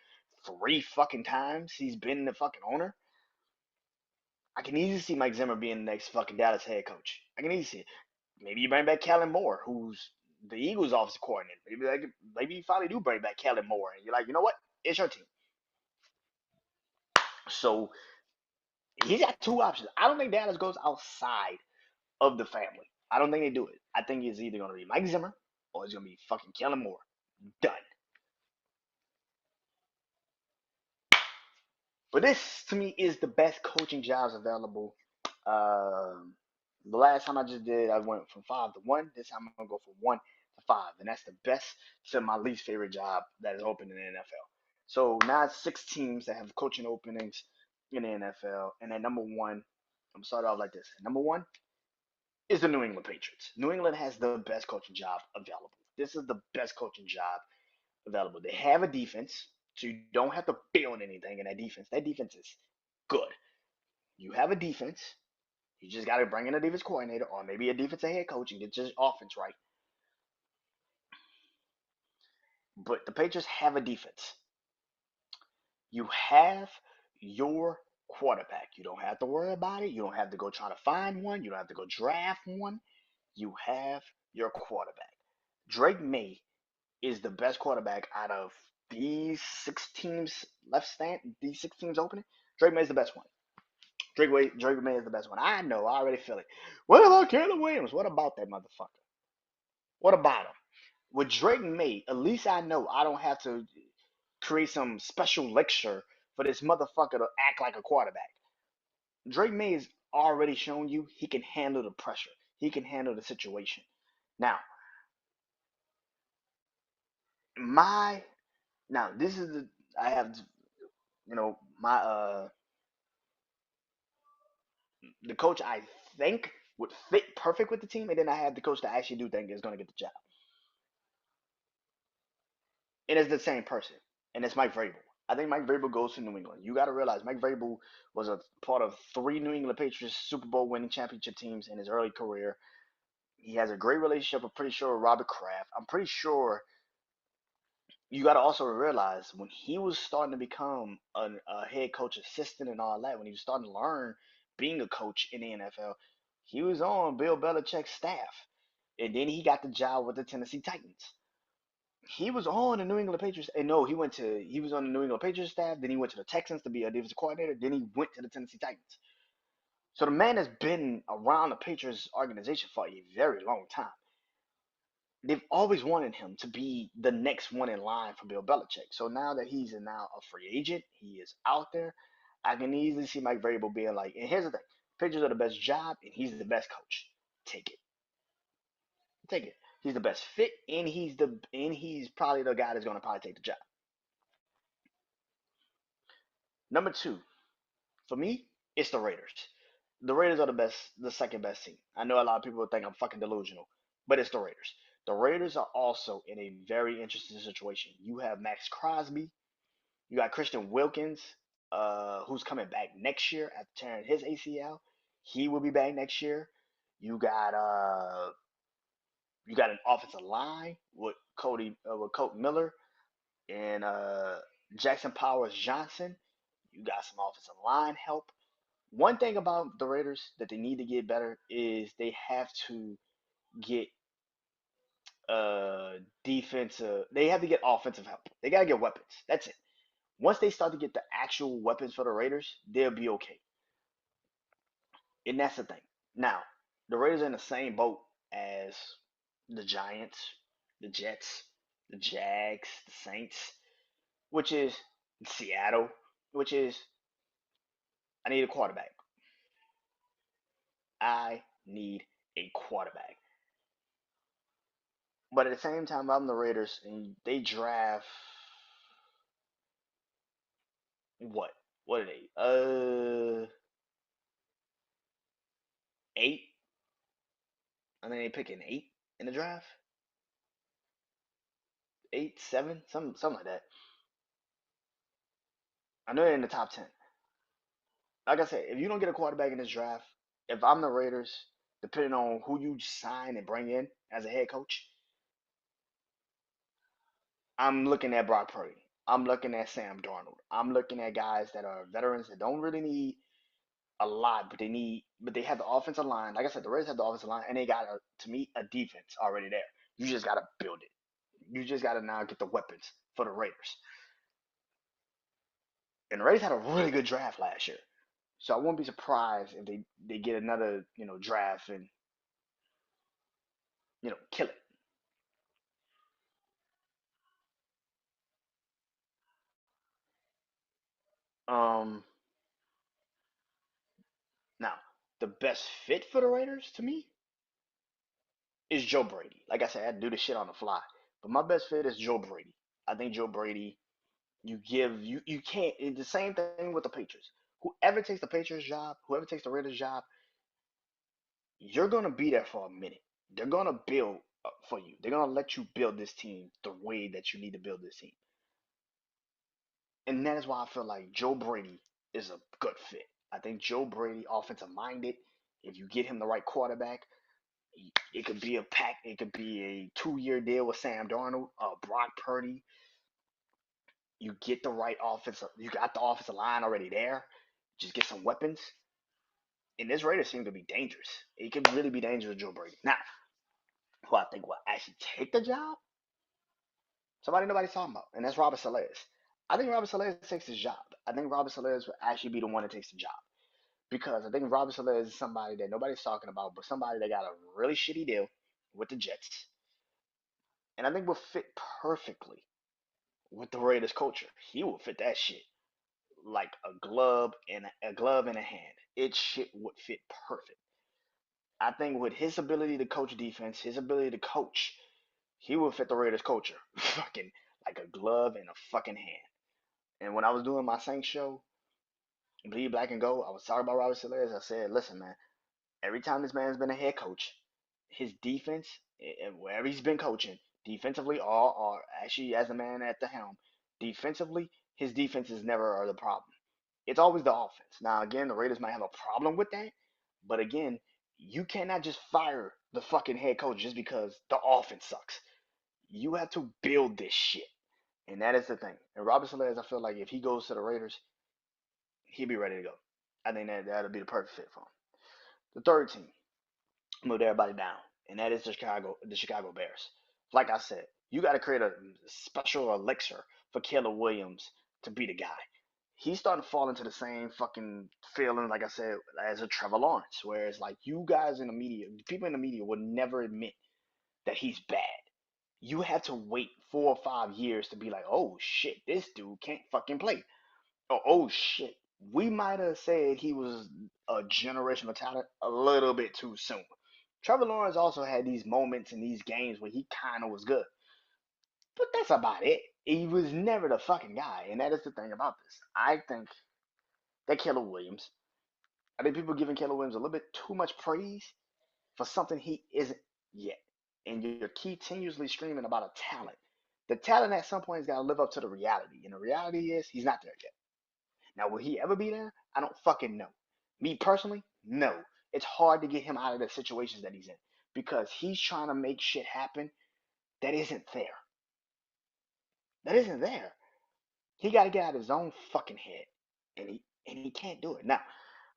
3 fucking times. He's been the fucking owner. I can easily see Mike Zimmer being the next fucking Dallas head coach. I can easily see it. Maybe you bring back Kellen Moore, who's the Eagles' offensive coordinator. Maybe you finally do bring back Kellen Moore, and you're like, you know what? It's your team. So he's got 2 options. I don't think Dallas goes outside of the family. I don't think they do it. I think it's either going to be Mike Zimmer or it's going to be fucking Kellen Moore. Done. But this to me is the best coaching jobs available. Um, the last time I just did, I went from 5 to 1. This time I'm gonna go from 1 to 5, and that's the best to my least favorite job that is open in the NFL. So now it's 6 teams that have coaching openings in the NFL, and at number one, I'm gonna start off like this. Number one is the New England Patriots. New England has the best coaching job available. This is the best coaching job available. They have a defense, so you don't have to build anything in that defense. That defense is good. You have a defense. You just got to bring in a defense coordinator or maybe a defensive head coach and get your offense right. But the Patriots have a defense. You have your quarterback. You don't have to worry about it. You don't have to go try to find one. You don't have to go draft one. You have your quarterback. Drake May is the best quarterback out of these 6 teams left stand. These 6 teams opening. Drake May is the best one. Drake May is the best one. I know. I already feel it. What about Caleb Williams? What about that motherfucker? What about him? With Drake May, at least I know I don't have to create some special lecture for this motherfucker to act like a quarterback. Drake May has already shown you he can handle the pressure. He can handle the situation. Now, my now this is the I have my the coach I think would fit perfect with the team, and then I have the coach that I actually do think is going to get the job. It is the same person, and it's Mike Vrabel. I think Mike Vrabel goes to New England. You got to realize Mike Vrabel was a part of 3 New England Patriots Super Bowl winning championship teams in his early career. He has a great relationship, I'm pretty sure, with Robert Kraft. I'm pretty sure you got to also realize when he was starting to become a head coach assistant and all that, when he was starting to learn being a coach in the NFL, he was on Bill Belichick's staff. And then he got the job with the Tennessee Titans. He was on the New England Patriots. And no, he was on the New England Patriots staff. Then he went to the Texans to be a defensive coordinator. Then he went to the Tennessee Titans. So the man has been around the Patriots organization for a very long time. They've always wanted him to be the next one in line for Bill Belichick. So now that he's now a free agent, he is out there. I can easily see Mike Vrabel being like, and here's the thing: Patriots are the best job, and he's the best coach. Take it, take it. He's the best fit, and he's probably the guy that's going to probably take the job. Number two, for me, it's the Raiders. The Raiders are the second best team. I know a lot of people think I'm fucking delusional, but it's the Raiders. The Raiders are also in a very interesting situation. You have Max Crosby, you got Christian Wilkins, who's coming back next year after tearing his ACL. He will be back next year. You got uh, you got an offensive line with Colt Miller and Jackson Powers Johnson. You got some offensive line help. One thing about the Raiders that they need to get better is they have to get defensive. They have to get offensive help. They gotta get weapons. That's it. Once they start to get the actual weapons for the Raiders, they'll be okay. And that's the thing. Now, the Raiders are in the same boat as the Giants, the Jets, the Jags, the Saints, which is Seattle, which is I need a quarterback. I need a quarterback. But at the same time, I'm the Raiders, and they draft what? What are they? 8. I think they picking 8 in the draft. 8, 7, something like that. I know they're in the top 10. Like I said, if you don't get a quarterback in this draft, if I'm the Raiders, depending on who you sign and bring in as a head coach, I'm looking at Brock Purdy. I'm looking at Sam Darnold. I'm looking at guys that are veterans that don't really need a lot, but they have the offensive line. Like I said, the Raiders have the offensive line, and they got to me a defense already there. You just got to build it. You just got to now get the weapons for the Raiders. And the Raiders had a really good draft last year, so I won't be surprised if they get another draft and kill it. Um, Now the best fit for the Raiders to me is Joe Brady. Like I said, I had to do this shit on the fly, but my best fit is Joe Brady. I think Joe Brady. You can't. It's the same thing with the Patriots. Whoever takes the Patriots job, whoever takes the Raiders job, you're gonna be there for a minute. They're gonna build for you. They're gonna let you build this team the way that you need to build this team, and that is why I feel like Joe Brady is a good fit. I think Joe Brady, offensive minded. If you get him the right quarterback, it could be a pack. It could be a 2-year deal with Sam Darnold, Brock Purdy. You get the right offensive. You got the offensive line already there. Just get some weapons, and this Raiders seem to be dangerous. It could really be dangerous with Joe Brady. Now, who I think will actually take the job, somebody nobody's talking about, and that's Robert Saleh. I think Robert Saleh takes his job. I think Robert Saleh will actually be the one that takes the job because I think Robert Saleh is somebody that nobody's talking about, but somebody that got a really shitty deal with the Jets, and I think will fit perfectly with the Raiders culture. He will fit that shit like a glove in a hand. It shit would fit perfect. I think with his ability to coach defense, his ability to coach, he will fit the Raiders culture. Fucking like a glove in a fucking hand. And when I was doing my Saints show, Bleed Black and Gold, I was talking about Robert Salas. I said, listen, man, every time this man's been a head coach, his defense, and wherever he's been coaching, defensively or actually as a man at the helm, defensively, his defense is never the problem. It's always the offense. Now, again, the Raiders might have a problem with that, but again, you cannot just fire the fucking head coach just because the offense sucks. You have to build this shit, and that is the thing. And Robert Salas, I feel like if he goes to the Raiders, he'll be ready to go. I think that'll be the perfect fit for him. The third team, moved everybody down, and that is the Chicago Bears. Like I said, you got to create a special elixir for Caleb Williams to be the guy. He's starting to fall into the same fucking feeling, like I said, as a Trevor Lawrence, where it's like you guys in the media, people in the media would never admit that he's bad. You have to wait 4 or 5 years to be like, oh shit, this dude can't fucking play. Oh shit, we might have said he was a generational talent a little bit too soon. Trevor Lawrence also had these moments in these games where he kind of was good, but that's about it. He was never the fucking guy, and that is the thing about this. I think that Caleb Williams, I think people giving Caleb Williams a little bit too much praise for something he isn't yet, and you're continuously streaming about a talent. The talent at some point has got to live up to the reality, and the reality is he's not there yet. Now, will he ever be there? I don't fucking know. Me personally, no. It's hard to get him out of the situations that he's in because he's trying to make shit happen that isn't there. That isn't there. He got to get out of his own fucking head. and he can't do it. Now,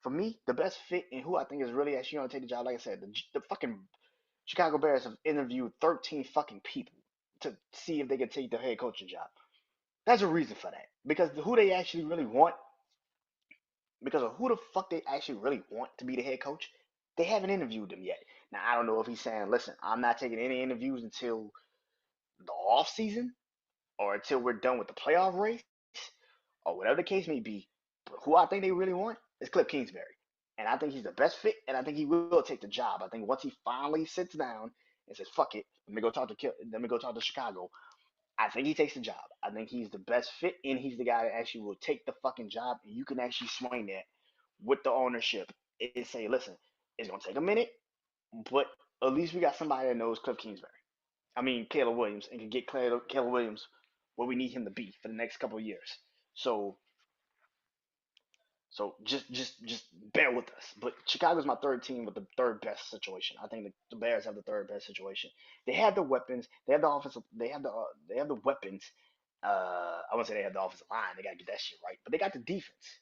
for me, the best fit and who I think is really actually going to take the job, like I said, the fucking Chicago Bears have interviewed 13 fucking people to see if they can take the head coaching job. There's a reason for that because who they actually really want, because of who the fuck they actually really want to be the head coach, they haven't interviewed them yet. Now I don't know if he's saying, listen, I'm not taking any interviews until the off season or until we're done with the playoff race or whatever the case may be. But who I think they really want is Cliff Kingsbury. And I think he's the best fit, and I think he will take the job. I think once he finally sits down and says, "Fuck it, let me go talk to Chicago," I think he takes the job. I think he's the best fit, and he's the guy that actually will take the fucking job, and you can actually swing that with the ownership and say, "Listen, it's gonna take a minute, but at least we got somebody that knows Cliff Kingsbury. I mean, Caleb Williams, and can get Caleb Williams where we need him to be for the next couple of years." So just bear with us. But Chicago's my third team with the third best situation. I think the Bears have the third best situation. They have the weapons. They have the offensive. They have the weapons. I wouldn't say they have the offensive line. They gotta get that shit right. But they got the defense.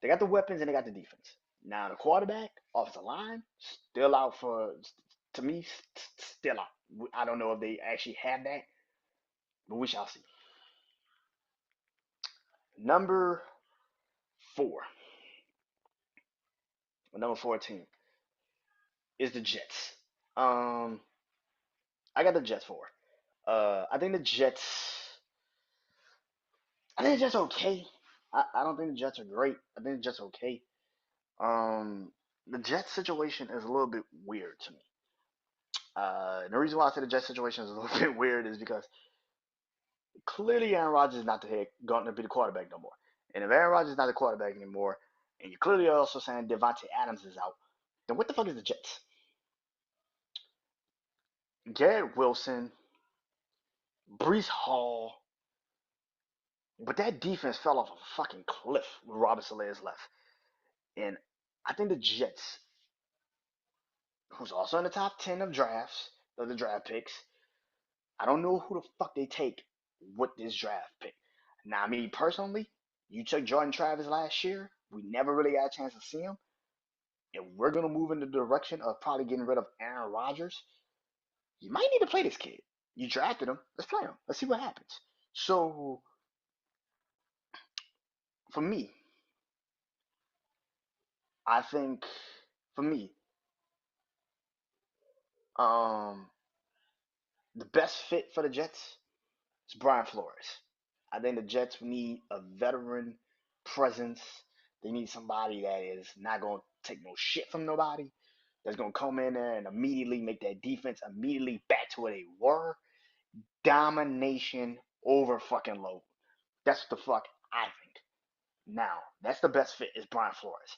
They got the weapons and they got the defense. Now the quarterback, offensive line, still out for. To me, still out. I don't know if they actually have that, but we shall see. Number four, number 14 is the Jets. Um, I got the Jets for. I think the Jets. I think the Jets are okay. I don't think the Jets are great. I think the Jets are okay. Um, the Jets situation is a little bit weird to me. And the reason why I say the Jets situation is a little bit weird is because clearly Aaron Rodgers is not the head going to be the quarterback no more. And if Aaron Rodgers is not the quarterback anymore, and you clearly are also saying Devontae Adams is out, then what the fuck is the Jets? Garrett Wilson, Brees Hall, but that defense fell off a fucking cliff with Robert Salay's left. And I think the Jets, who's also in the top 10 of drafts, of the draft picks, I don't know who the fuck they take with this draft pick. Now, me personally, you took Jordan Travis last year. We never really got a chance to see him. And we're going to move in the direction of probably getting rid of Aaron Rodgers. You might need to play this kid. You drafted him. Let's play him. Let's see what happens. So, for me, I think, for me, um, the best fit for the Jets is Brian Flores. I think the Jets need a veteran presence. They need somebody that is not going to take no shit from nobody. That's going to come in there and immediately make that defense immediately back to where they were. Domination over fucking load. That's what the fuck I think. Now, that's the best fit is Brian Flores.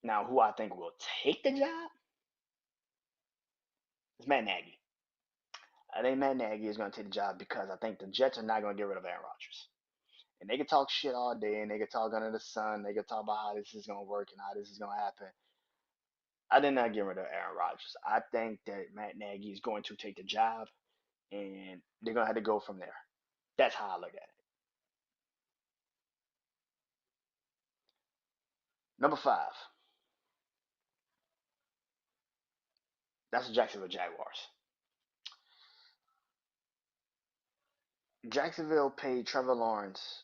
Now, who I think will take the job is Matt Nagy. I think Matt Nagy is going to take the job because I think the Jets are not going to get rid of Aaron Rodgers. And they can talk shit all day and they can talk under the sun. They can talk about how this is going to work and how this is going to happen. I did not get rid of Aaron Rodgers. I think that Matt Nagy is going to take the job and they're going to have to go from there. That's how I look at it. Number five, that's the Jacksonville Jaguars. Jacksonville paid Trevor Lawrence,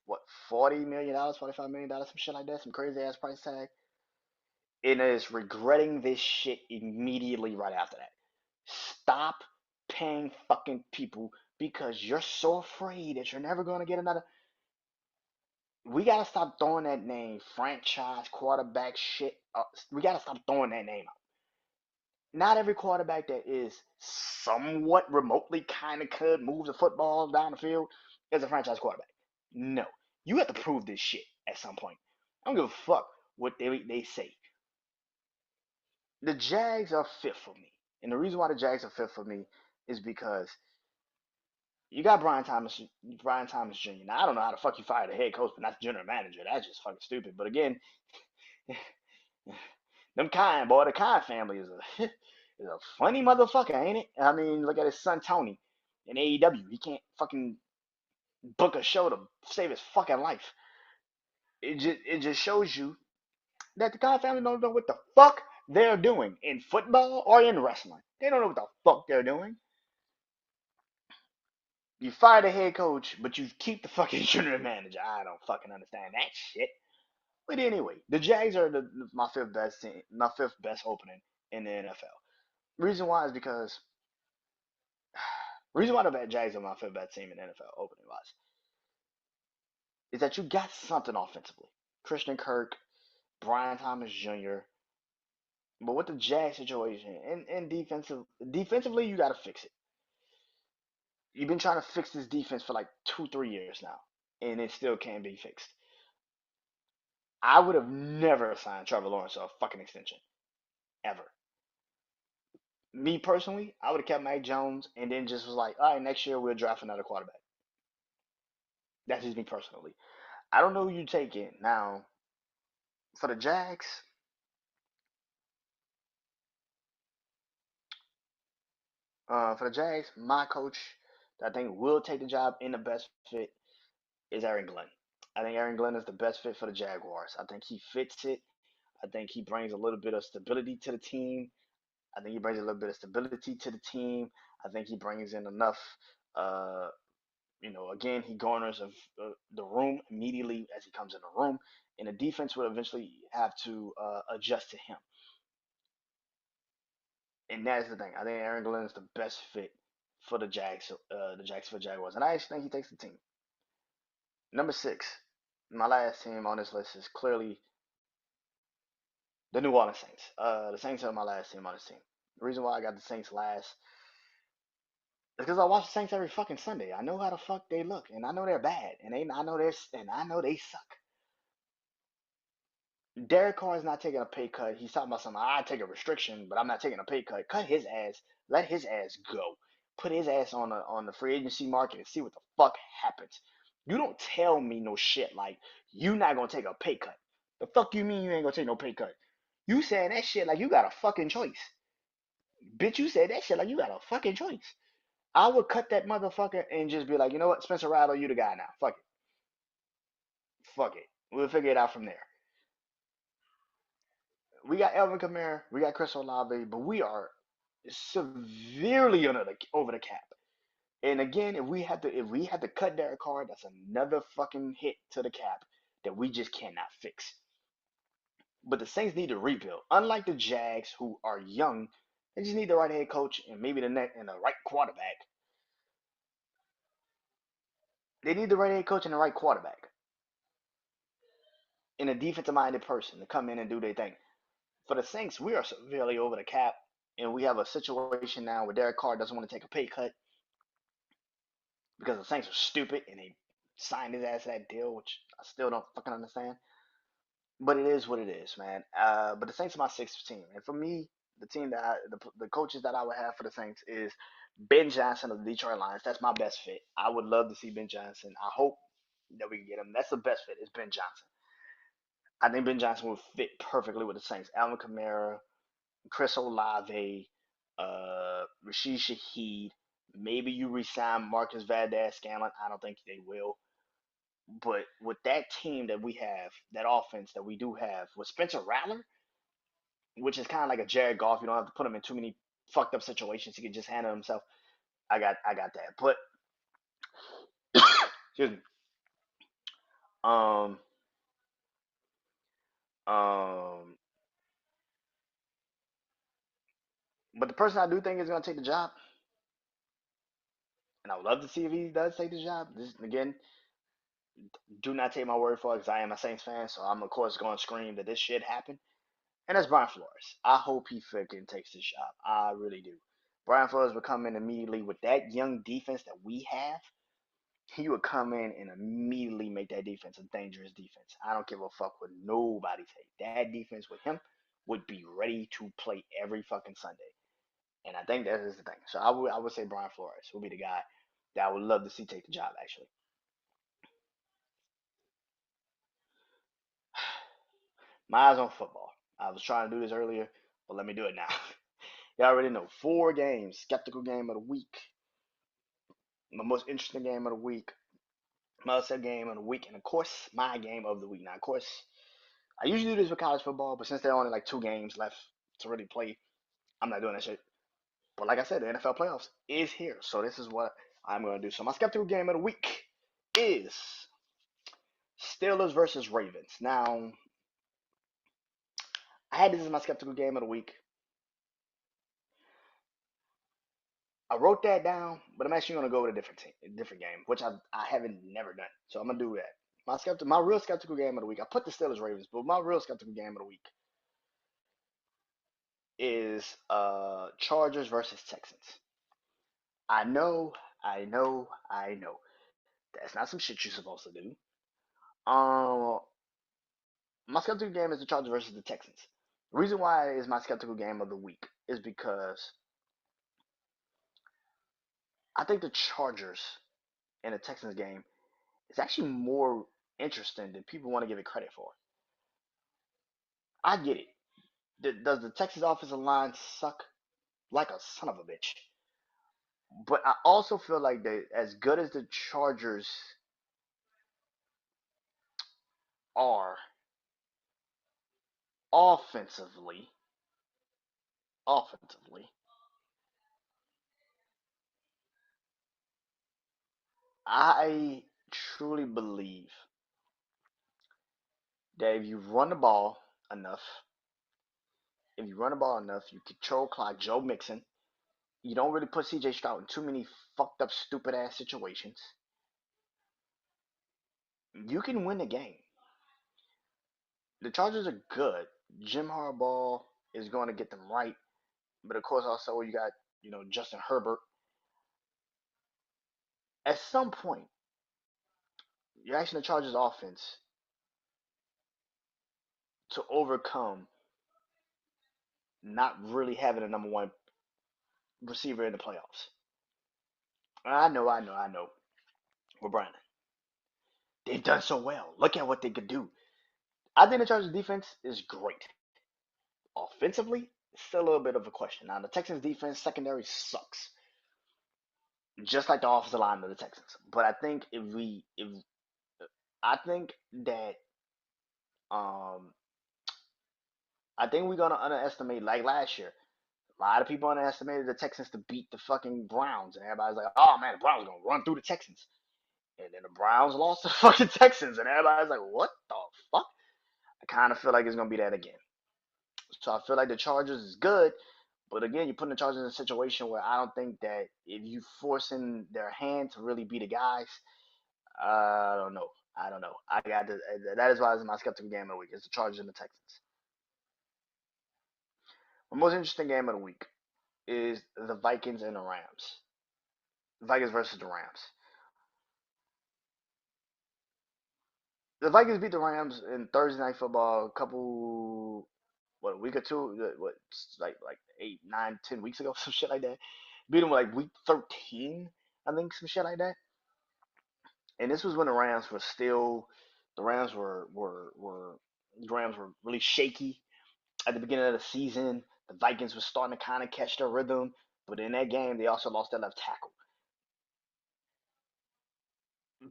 what, $40 million, $45 million, some shit like that, some crazy ass price tag. And is regretting this shit immediately right after that. Stop paying fucking people because you're so afraid that you're never going to get another. We got to stop throwing that name, franchise quarterback shit. We got to stop throwing that name out. Not every quarterback that is somewhat remotely kind of could move the football down the field is a franchise quarterback. No. You have to prove this shit at some point. I don't give a fuck what they say. The Jags are fifth for me. And the reason why the Jags are fifth for me is because you got Brian Thomas Jr. Now I don't know how the fuck you fired a head coach, but not the general manager. That's just fucking stupid. But again, the Kine family is a is a funny motherfucker, ain't it? I mean, look at his son Tony in AEW. He can't fucking book a show to save his fucking life. it just shows you that the Khan family don't know what the fuck they're doing in football or in wrestling. They don't know what the fuck they're doing. You fire the head coach, but you keep the fucking general manager. I don't fucking understand that shit. But anyway, the Jags are my fifth best team, my fifth best opening in the NFL. Reason why is because reason why the Jags are my fifth best team in the NFL opening wise is that you got something offensively. Christian Kirk, Brian Thomas Jr. But with the Jag situation and defensively, you got to fix it. You've been trying to fix this defense for like 2, 3 years now, and it still can't be fixed. I would have never signed Trevor Lawrence to a fucking extension ever. Me personally, I would have kept Mac Jones and then just was like, all right, next year we'll draft another quarterback. That's just me personally. I don't know who you take in now for the Jags. For the Jags, my coach that I think will take the job in the best fit is Aaron Glenn. I think Aaron Glenn is the best fit for the Jaguars. I think he fits it. I think he brings a little bit of stability to the team. I think he brings a little bit of stability to the team. I think he brings in enough. Uh, again, he garners of the room immediately as he comes in the room, and the defense will eventually have to adjust to him. And that is the thing. I think Aaron Glenn is the best fit for the Jacksonville Jaguars, and I actually think he takes the team. Number six, my last team on this list is clearly the New Orleans Saints. The Saints are my last team on this team. The reason why I got the Saints last is because I watch the Saints every fucking Sunday. I know how the fuck they look, and I know they're bad, and I know they suck. Derek Carr is not taking a pay cut. He's talking about something. I take a restriction, but I'm not taking a pay cut. Cut his ass. Let his ass go. Put his ass on the free agency market and see what the fuck happens. You don't tell me no shit like you not gonna take a pay cut. The fuck you mean you ain't gonna take no pay cut? You saying that shit like you got a fucking choice. Bitch, you said that shit like you got a fucking choice. I would cut that motherfucker and just be like, you know what, Spencer Rattler, you the guy now. Fuck it. Fuck it. We'll figure it out from there. We got Elvin Kamara, we got Chris Olave, but we are severely over the cap. And again, if we have to cut Derek Carr, that's another fucking hit to the cap that we just cannot fix. But the Saints need to rebuild. Unlike the Jags, who are young, they just need the right head coach and maybe the next and the right quarterback. They need the right head coach and the right quarterback and a defensive minded person to come in and do their thing. For the Saints, we are severely over the cap, and we have a situation now where Derek Carr doesn't want to take a pay cut because the Saints are stupid and they signed his ass that deal, which I still don't fucking understand. But it is what it is, man. But the Saints are my sixth team, and for me, the team the coaches that I would have for the Saints is Ben Johnson of the Detroit Lions. That's my best fit. I would love to see Ben Johnson. I hope that we can get him. That's the best fit. Is Ben Johnson. I think Ben Johnson would fit perfectly with the Saints. Alvin Kamara, Chris Olave, Rashid Shaheed. Maybe you resign Marcus Valdez Scanlon. I don't think they will. But with that team that we have, that offense that we do have, with Spencer Rattler, which is kind of like a Jared Goff, you don't have to put him in too many fucked up situations. He can just handle himself. I got that. But excuse me. Um, um, but the person I do think is gonna take the job, and I would love to see if he does take the job. This again, do not take my word for it because I am a Saints fan, so I'm of course going to scream that this shit happened. And that's Brian Flores. I hope he freaking takes this job. I really do. Brian Flores would come in immediately with that young defense that we have. He would come in and immediately make that defense a dangerous defense. I don't give a fuck what nobody say. That defense with him would be ready to play every fucking Sunday. And I think that is the thing. So I would say Brian Flores would be the guy that I would love to see take the job actually. My eyes on football. I was trying to do this earlier, but let me do it now. Y'all already know 4 games. Skeptical game of the week. My most interesting game of the week. My upset game of the week, and of course, my game of the week. Now, of course, I usually do this with college football, but since there are only like 2 games left to really play, I'm not doing that shit. But like I said, the NFL playoffs is here, so this is what I'm gonna do. So my skeptical game of the week is Steelers versus Ravens. Now, I had this as my skeptical game of the week. I wrote that down, but I'm actually gonna go with a different game, which I haven't never done. So I'm gonna do that. My real skeptical game of the week. I put the Steelers Ravens, but my real skeptical game of the week is Chargers versus Texans. I know, I know. That's not some shit you're supposed to do. Um, my skeptical game is the Chargers versus the Texans. The reason why it is my skeptical game of the week is because I think the Chargers in the Texans game is actually more interesting than people want to give it credit for. I get it. Does the Texas offensive line suck like a son of a bitch? But I also feel like that as good as the Chargers are offensively, offensively, I truly believe that enough, if you run the ball enough, you control clock, Joe Mixon, you don't really put CJ Stroud in too many fucked up, stupid ass situations, you can win the game. The Chargers are good. Jim Harbaugh is going to get them right. But of course, also you got Justin Herbert. At some point, you're asking the Chargers offense to overcome not really having a number one receiver in the playoffs. I know. But Brandon, they've done so well. Look at what they could do. I think the Chargers defense is great. Offensively, it's still a little bit of a question. Now the Texans defense secondary sucks, just like the offensive line of the Texans. But if I think that um I think we're gonna underestimate like last year. A lot of people underestimated the Texans to beat the fucking Browns, and everybody's like, "Oh man, the Browns are gonna run through the Texans." And then the Browns lost to the fucking Texans, and everybody's like, "What the fuck?" I kind of feel like it's gonna be that again. So I feel like the Chargers is good, but again, you're putting the Chargers in a situation where I don't think that if you forcing their hand to really be the guys, I don't know. I don't know. I got to, that is why it's my skeptical game of the week. It's the Chargers and the Texans. The most interesting game of the week is the Vikings and the Rams. Vikings versus the Rams. The Vikings beat the Rams in Thursday night football a couple what a week or two what like 8, 9, 10 weeks ago some shit like that. Beat them like week 13, I think some shit like that. And this was when the Rams were the Rams were really shaky at the beginning of the season. The Vikings were starting to kind of catch their rhythm, but in that game they also lost their left tackle.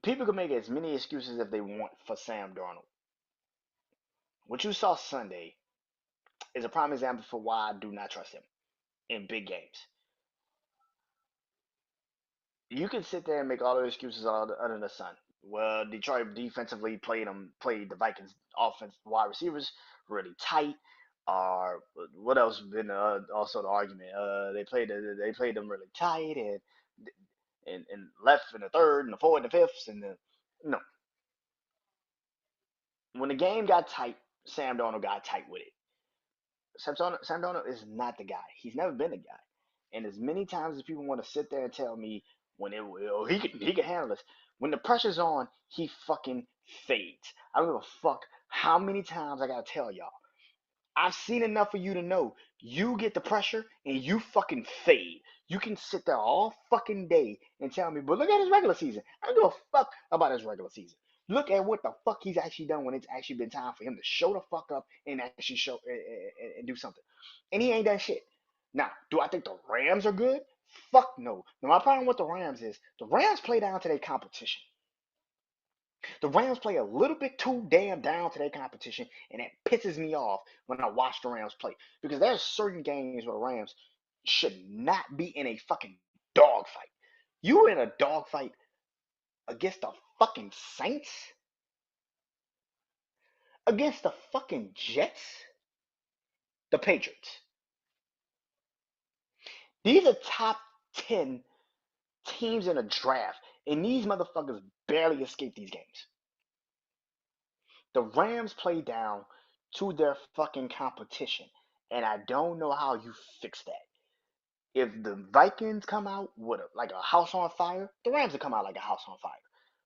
People can make as many excuses if they want for Sam Darnold. What you saw Sunday is a prime example for why I do not trust him in big games. You can sit there and make all the excuses under the sun. Well, Detroit defensively played the Vikings offense wide receivers really tight. Or what else been also the argument? They played them really tight and left in the third and the fourth and the fifth and the no. When the game got tight, Sam Darnold got tight with it. Sam Darnold is not the guy. He's never been the guy. And as many times as people want to sit there and tell me when he can handle this, when the pressure's on, he fucking fades. I don't give a fuck how many times I gotta tell y'all. I've seen enough for you to know you get the pressure and you fucking fade. You can sit there all fucking day and tell me, but look at his regular season. I don't give a fuck about his regular season. Look at what the fuck he's actually done when it's actually been time for him to show the fuck up and actually show and do something. And he ain't done shit. Now, do I think the Rams are good? Fuck no. Now, my problem with the Rams is the Rams play down to their competition. The Rams play a little bit too damn down to their competition, and that pisses me off when I watch the Rams play. Because there's certain games where the Rams should not be in a fucking dogfight. You were in a dogfight against the fucking Saints, against the fucking Jets, the Patriots. These are top 10 teams in a draft, and these motherfuckers barely escape these games. The Rams play down to their fucking competition, and I don't know how you fix that. If the Vikings come out with like a house on fire, the Rams will come out like a house on fire.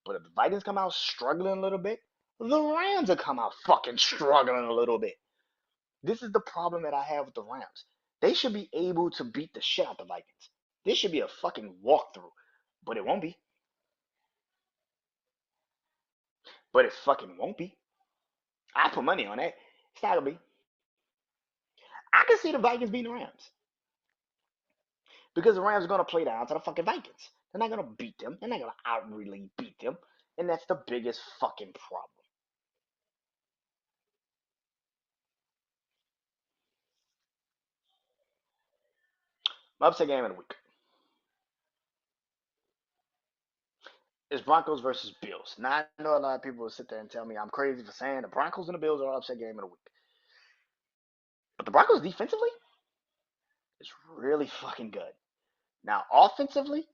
But if the Vikings come out struggling a little bit, the Rams will come out fucking struggling a little bit. This is the problem that I have with the Rams. They should be able to beat the shit out the Vikings. This should be a fucking walkthrough, but it won't be. But it fucking won't be. I put money on that. It's not gonna be. I can see the Vikings beating the Rams because the Rams are gonna play down to the fucking Vikings. They're not gonna beat them. They're not gonna outright beat them, and that's the biggest fucking problem. My upset game of the week is Broncos versus Bills. Now I know a lot of people will sit there and tell me I'm crazy for saying the Broncos and the Bills are upset game of the week, but the Broncos defensively is really fucking good. Now offensively,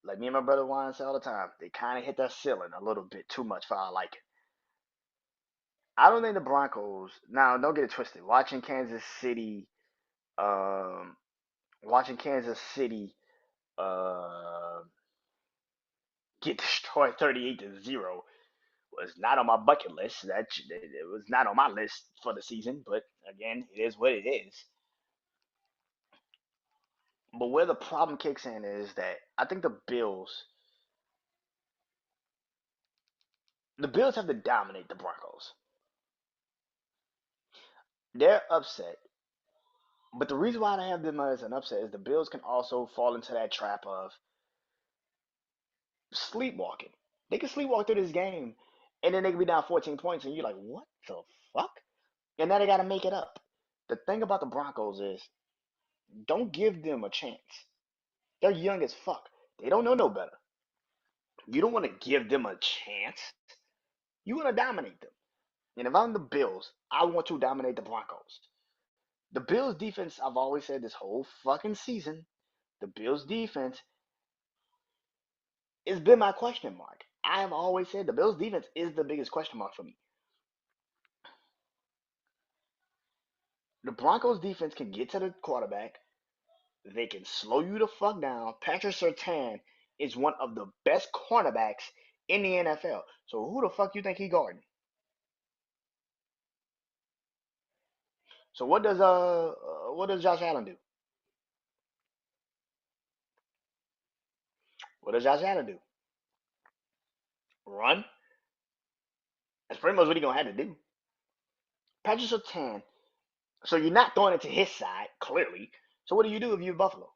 like me and my brother Juan say all the time, they kind of hit that ceiling a little bit too much for our liking. I don't think the Broncos. Now, don't get it twisted. Um, watching Kansas City, uh, get destroyed 38-0 was not on my bucket list. That it was not on my list for the season. But again, it is what it is. But where the problem kicks in is that I think the Bills have to dominate the Broncos. They're upset. But the reason why I have them as an upset is the Bills can also fall into that trap of sleepwalking. They can sleepwalk through this game, and then they can be down 14 points, and you're like, what the fuck? And now they got to make it up. The thing about the Broncos is, don't give them a chance. They're young as fuck. They don't know no better. You don't want to give them a chance. You want to dominate them. And if I'm the Bills, I want to dominate the Broncos. The Bills defense, I've always said this whole fucking season, the Bills defense has been my question mark. I have always said the Bills defense is the biggest question mark for me. The Broncos defense can get to the quarterback. They can slow you the fuck down. Patrick Surtain is one of the best cornerbacks in the NFL. So who the fuck you think he guarding? So what does Josh Allen do? What does Josh Allen do? Run? That's pretty much what he gonna have to do. Patrick Surtain. So you're not throwing it to his side, clearly. So what do you do if you're Buffalo?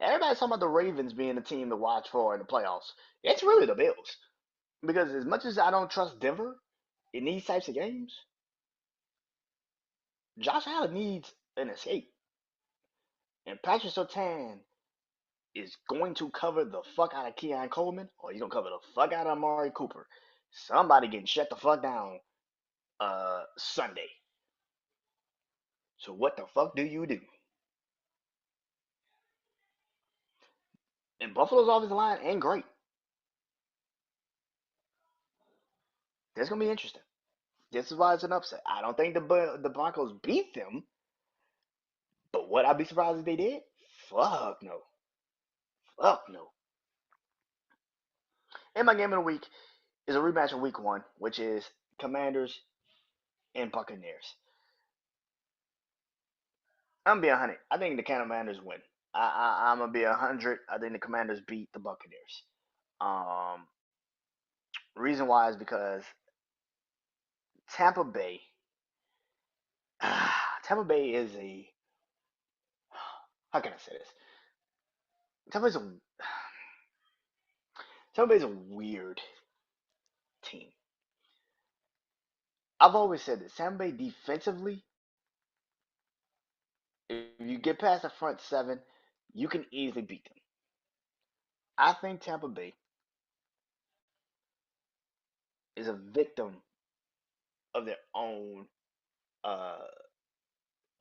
Everybody's talking about the Ravens being the team to watch for in the playoffs. It's really the Bills. Because as much as I don't trust Denver in these types of games, Josh Allen needs an escape. And Patrick Surtain is going to cover the fuck out of Keon Coleman, or he's gonna cover the fuck out of Amari Cooper. Somebody getting shut the fuck down Sunday. So what the fuck do you do? And Buffalo's offensive line ain't great. That's gonna be interesting. This is why it's an upset. I don't think the Broncos beat them, but would I be surprised if they did? Fuck no. Fuck no. And my game of the week is a rematch of week one, which is Commanders and Buccaneers. I'm gonna be 100. I think the Commanders win. I'm gonna be 100. I think the Commanders beat the Buccaneers. Um, reason why is because Tampa Bay. Tampa Bay is a. How can I say this? Tampa's a. Tampa Bay's a weird team. I've always said this. Tampa Bay defensively, if you get past the front seven, you can easily beat them. I think Tampa Bay is a victim of uh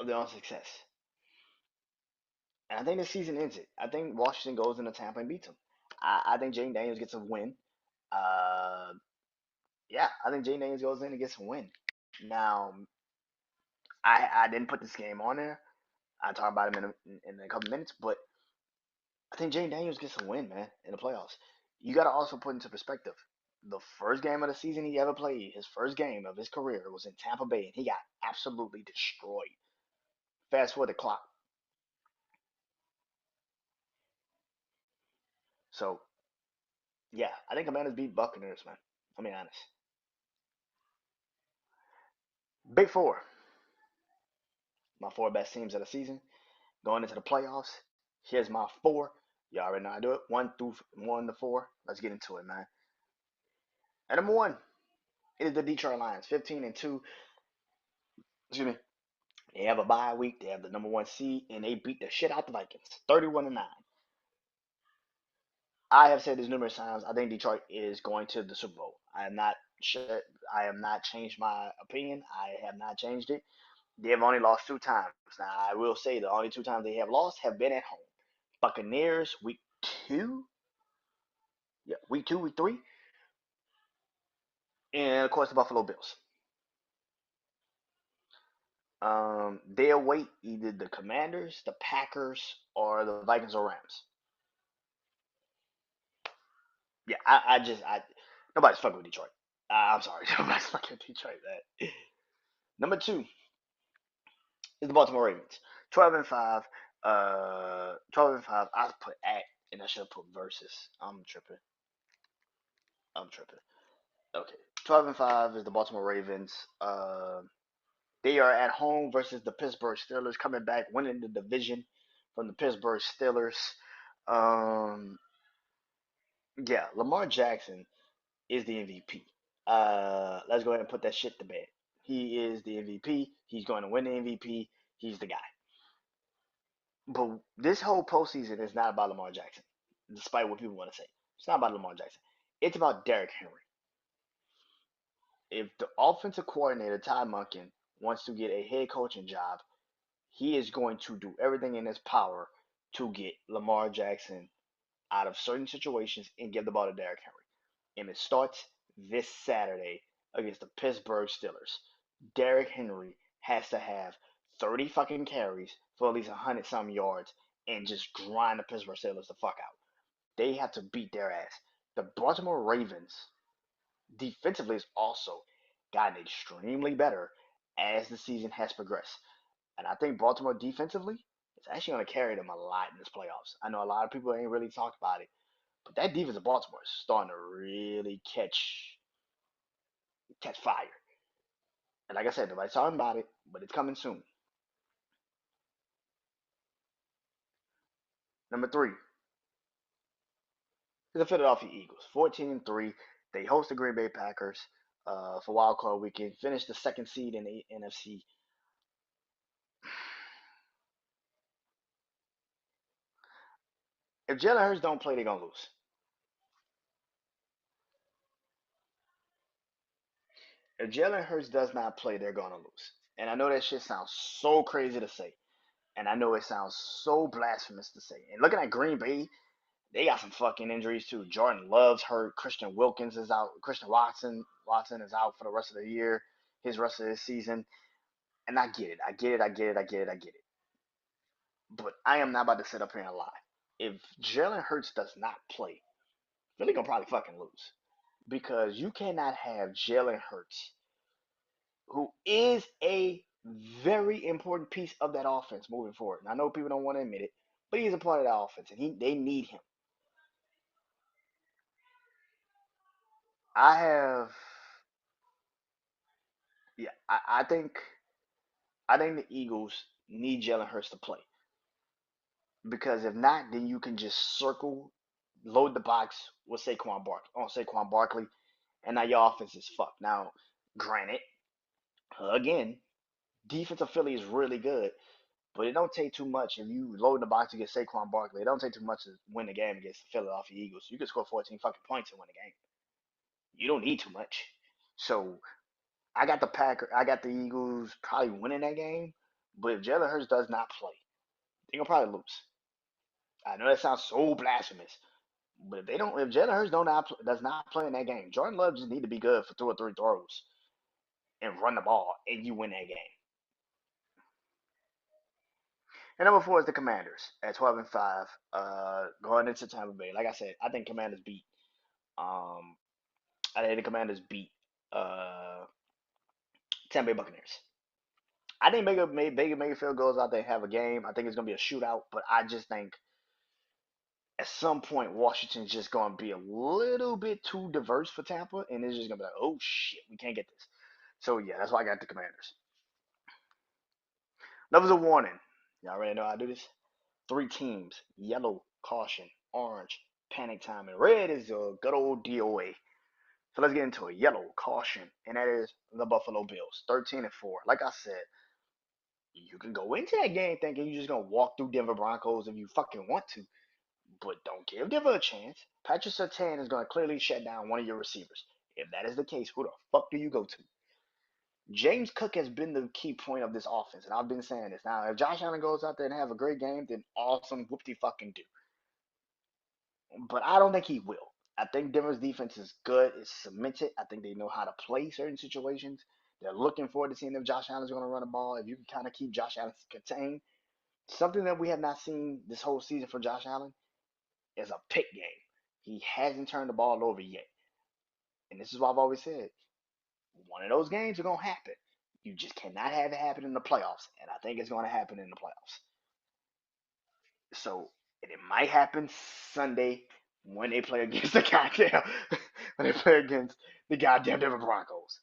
their own success. And I think the season ends it. I think Washington goes into Tampa and beats them. I think Jane Daniels gets a win. Uh, yeah, I think Jane Daniels goes in and gets a win. Now, I didn't put this game on there. I'll talk about him in a couple minutes, but I think Jane Daniels gets a win, man, in the playoffs. You got to also put into perspective the first game of the season he ever played, his first game of his career was in Tampa Bay, and he got absolutely destroyed. Fast forward the clock. So, yeah, I think Commanders beat Buccaneers, man. I'll be honest. Big four, my four best teams of the season going into the playoffs. Here's my four. You already know I do it. One to four. Let's get into it, man. At number one, it is the Detroit Lions, 15-2. Excuse me. They have a bye week. They have the number one seed, and they beat the shit out the Vikings, 31-9. I have said this numerous times. I think Detroit is going to the Super Bowl. I am not sure. I have not changed my opinion. I have not changed it. They have only lost two times. Now I will say the only two times they have lost have been at home. Buccaneers week two, yeah, week two, week three, and of course the Buffalo Bills. They await either the Commanders, the Packers, or the Vikings or Rams. Yeah, nobody's fucking with Detroit. I'm sorry, nobody's fucking with Detroit, man. Number two is the Baltimore Ravens, 12-5. 12-5. I put at, and I should have put versus. I'm tripping. I'm tripping. Okay, 12-5 is the Baltimore Ravens. They are at home versus the Pittsburgh Steelers, coming back, winning the division from the Pittsburgh Steelers. Um, yeah, Lamar Jackson is the MVP. Let's go ahead and put that shit to bed. He is the MVP. He's going to win the MVP. He's the guy. But this whole postseason is not about Lamar Jackson, despite what people want to say. It's not about Lamar Jackson. It's about Derrick Henry. If the offensive coordinator, Todd Monken, wants to get a head coaching job, he is going to do everything in his power to get Lamar Jackson out of certain situations and give the ball to Derrick Henry. And it starts this Saturday against the Pittsburgh Steelers. Derrick Henry has to have 30 fucking carries for at least 100 some yards and just grind the Pittsburgh Steelers the fuck out. They have to beat their ass. The Baltimore Ravens defensively has also gotten extremely better as the season has progressed. And I think Baltimore defensively is actually going to carry them a lot in this playoffs. I know a lot of people ain't really talked about it, but that defense of Baltimore is starting to really catch fire. And like I said, nobody's talking about it, but it's coming soon. Number three is the Philadelphia Eagles, 14-3. They host the Green Bay Packers for Wild Card Weekend. Finish the second seed in the NFC. If Jalen Hurts don't play, they're gonna lose. If Jalen Hurts does not play, they're gonna lose. And I know that shit sounds so crazy to say, and I know it sounds so blasphemous to say. And looking at Green Bay, they got some fucking injuries too. Jordan Love's hurt. Christian Wilkins is out. Christian Watson is out for the rest of the year. His rest of this season. And I get it. I get it. I get it. I get it. I get it. But I am not about to sit up here and lie. If Jalen Hurts does not play, Philly gonna probably fucking lose because you cannot have Jalen Hurts, who is a very important piece of that offense moving forward. And I know people don't want to admit it, but he's a part of that offense, and they need him. I have, yeah, I think the Eagles need Jalen Hurts to play because if not, then you can just circle load the box with Saquon Barkley, and now your offense is fucked. Now, granted, again, defensive Philly is really good, but it don't take too much if you load the box against Saquon Barkley. It don't take too much to win the game against the Philadelphia Eagles. You can score 14 fucking points and win the game. You don't need too much. So I got the Eagles probably winning that game. But if Jalen Hurts does not play, they're gonna probably lose. I know that sounds so blasphemous, but if Jalen Hurts does not play in that game, Jordan Love just need to be good for 2 or 3 throws and run the ball, and you win that game. And number 4 is the Commanders at 12-5, going into Tampa Bay. Like I said, I think Commanders beat. Um, I think the Commanders beat uh, Tampa Bay Buccaneers. I think Baker Mayfield goes out there and have a game. I think it's gonna be a shootout, but I just think at some point Washington's just gonna be a little bit too diverse for Tampa, and it's just gonna be like, oh shit, we can't get this. So yeah, that's why I got the Commanders. Levels of warning. Y'all already know how I do this. 3 teams: yellow, caution; orange, panic time; and red is a good old DOA. So let's get into it. Yellow, caution, and that is the Buffalo Bills, 13-4. Like I said, you can go into that game thinking you're just gonna walk through Denver Broncos if you fucking want to, but don't give Denver a chance. Patrick Surtain is gonna clearly shut down one of your receivers. If that is the case, who the fuck do you go to? James Cook has been the key point of this offense, and I've been saying this. Now, if Josh Allen goes out there and have a great game, then awesome, whoop de fucking do. But I don't think he will. I think Denver's defense is good. It's cemented. I think they know how to play certain situations. They're looking forward to seeing if Josh Allen's going to run the ball. If you can kind of keep Josh Allen contained, something that we have not seen this whole season for Josh Allen is a pick game. He hasn't turned the ball over yet. And this is what I've always said. One of those games are going to happen. You just cannot have it happen in the playoffs. And I think it's going to happen in the playoffs. So it might happen Sunday when they play against the goddamn when they play against the goddamn Denver Broncos.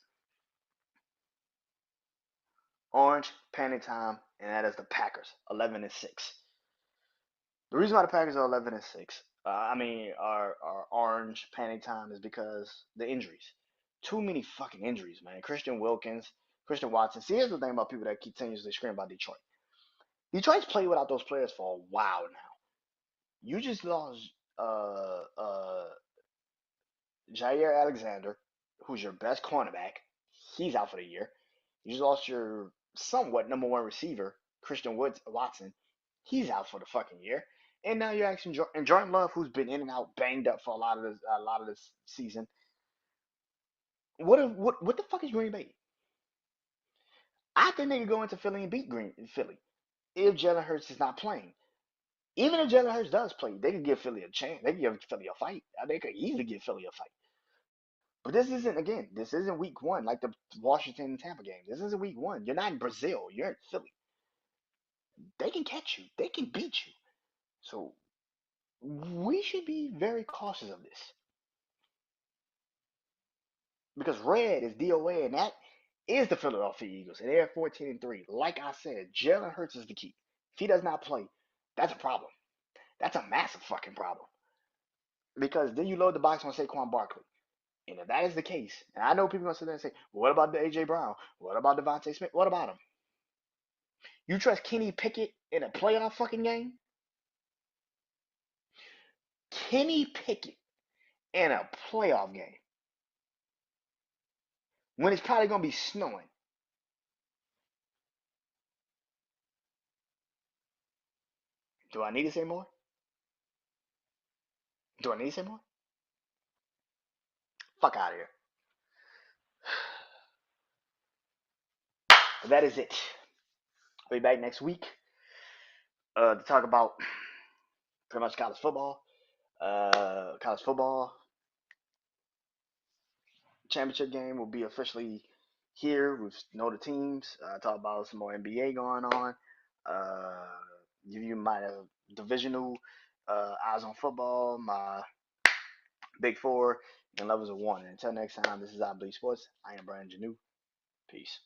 Orange panic time, and that is the Packers, 11-6. The reason why the Packers are 11-6, our orange panic time is because the injuries. Too many fucking injuries, man. Christian Wilkins, Christian Watson. See, here's the thing about people that continuously scream about Detroit. Detroit's played without those players for a while now. You just lost Jair Alexander, who's your best cornerback. He's out for the year. You just lost your somewhat number 1 receiver, Watson. He's out for the fucking year. And now you're asking Jordan Love, who's been in and out, banged up for a lot of this season. What the fuck is Green Bay? I think they could go into Philly and beat Philly if Jalen Hurts is not playing. Even if Jalen Hurts does play, they could give Philly a chance. They could give Philly a fight. They could easily give Philly a fight. But this isn't week 1 like the Washington and Tampa game. This isn't week 1. You're not in Brazil. You're in Philly. They can catch you. They can beat you. So we should be very cautious of this because red is DOA, and that is the Philadelphia Eagles, and they're 14-3. Like I said, Jalen Hurts is the key. If he does not play, that's a problem. That's a massive fucking problem because then you load the box on Saquon Barkley. And if that is the case, and I know people are gonna sit there and say, well, "What about the AJ Brown? What about Devontae Smith? What about him?" You trust Kenny Pickett in a playoff fucking game? Kenny Pickett in a playoff game when it's probably gonna be snowing. Do I need to say more? Do I need to say more? Fuck out of here. That is it. I'll be back next week to talk about pretty much college football. College football championship game will be officially here. We know the teams. Talk about some more NBA going on. Uh, give you my divisional eyes on football, my big 4, and levels of 1. And until next time, this is I Believe Sports. I am Brandon Janeau. Peace.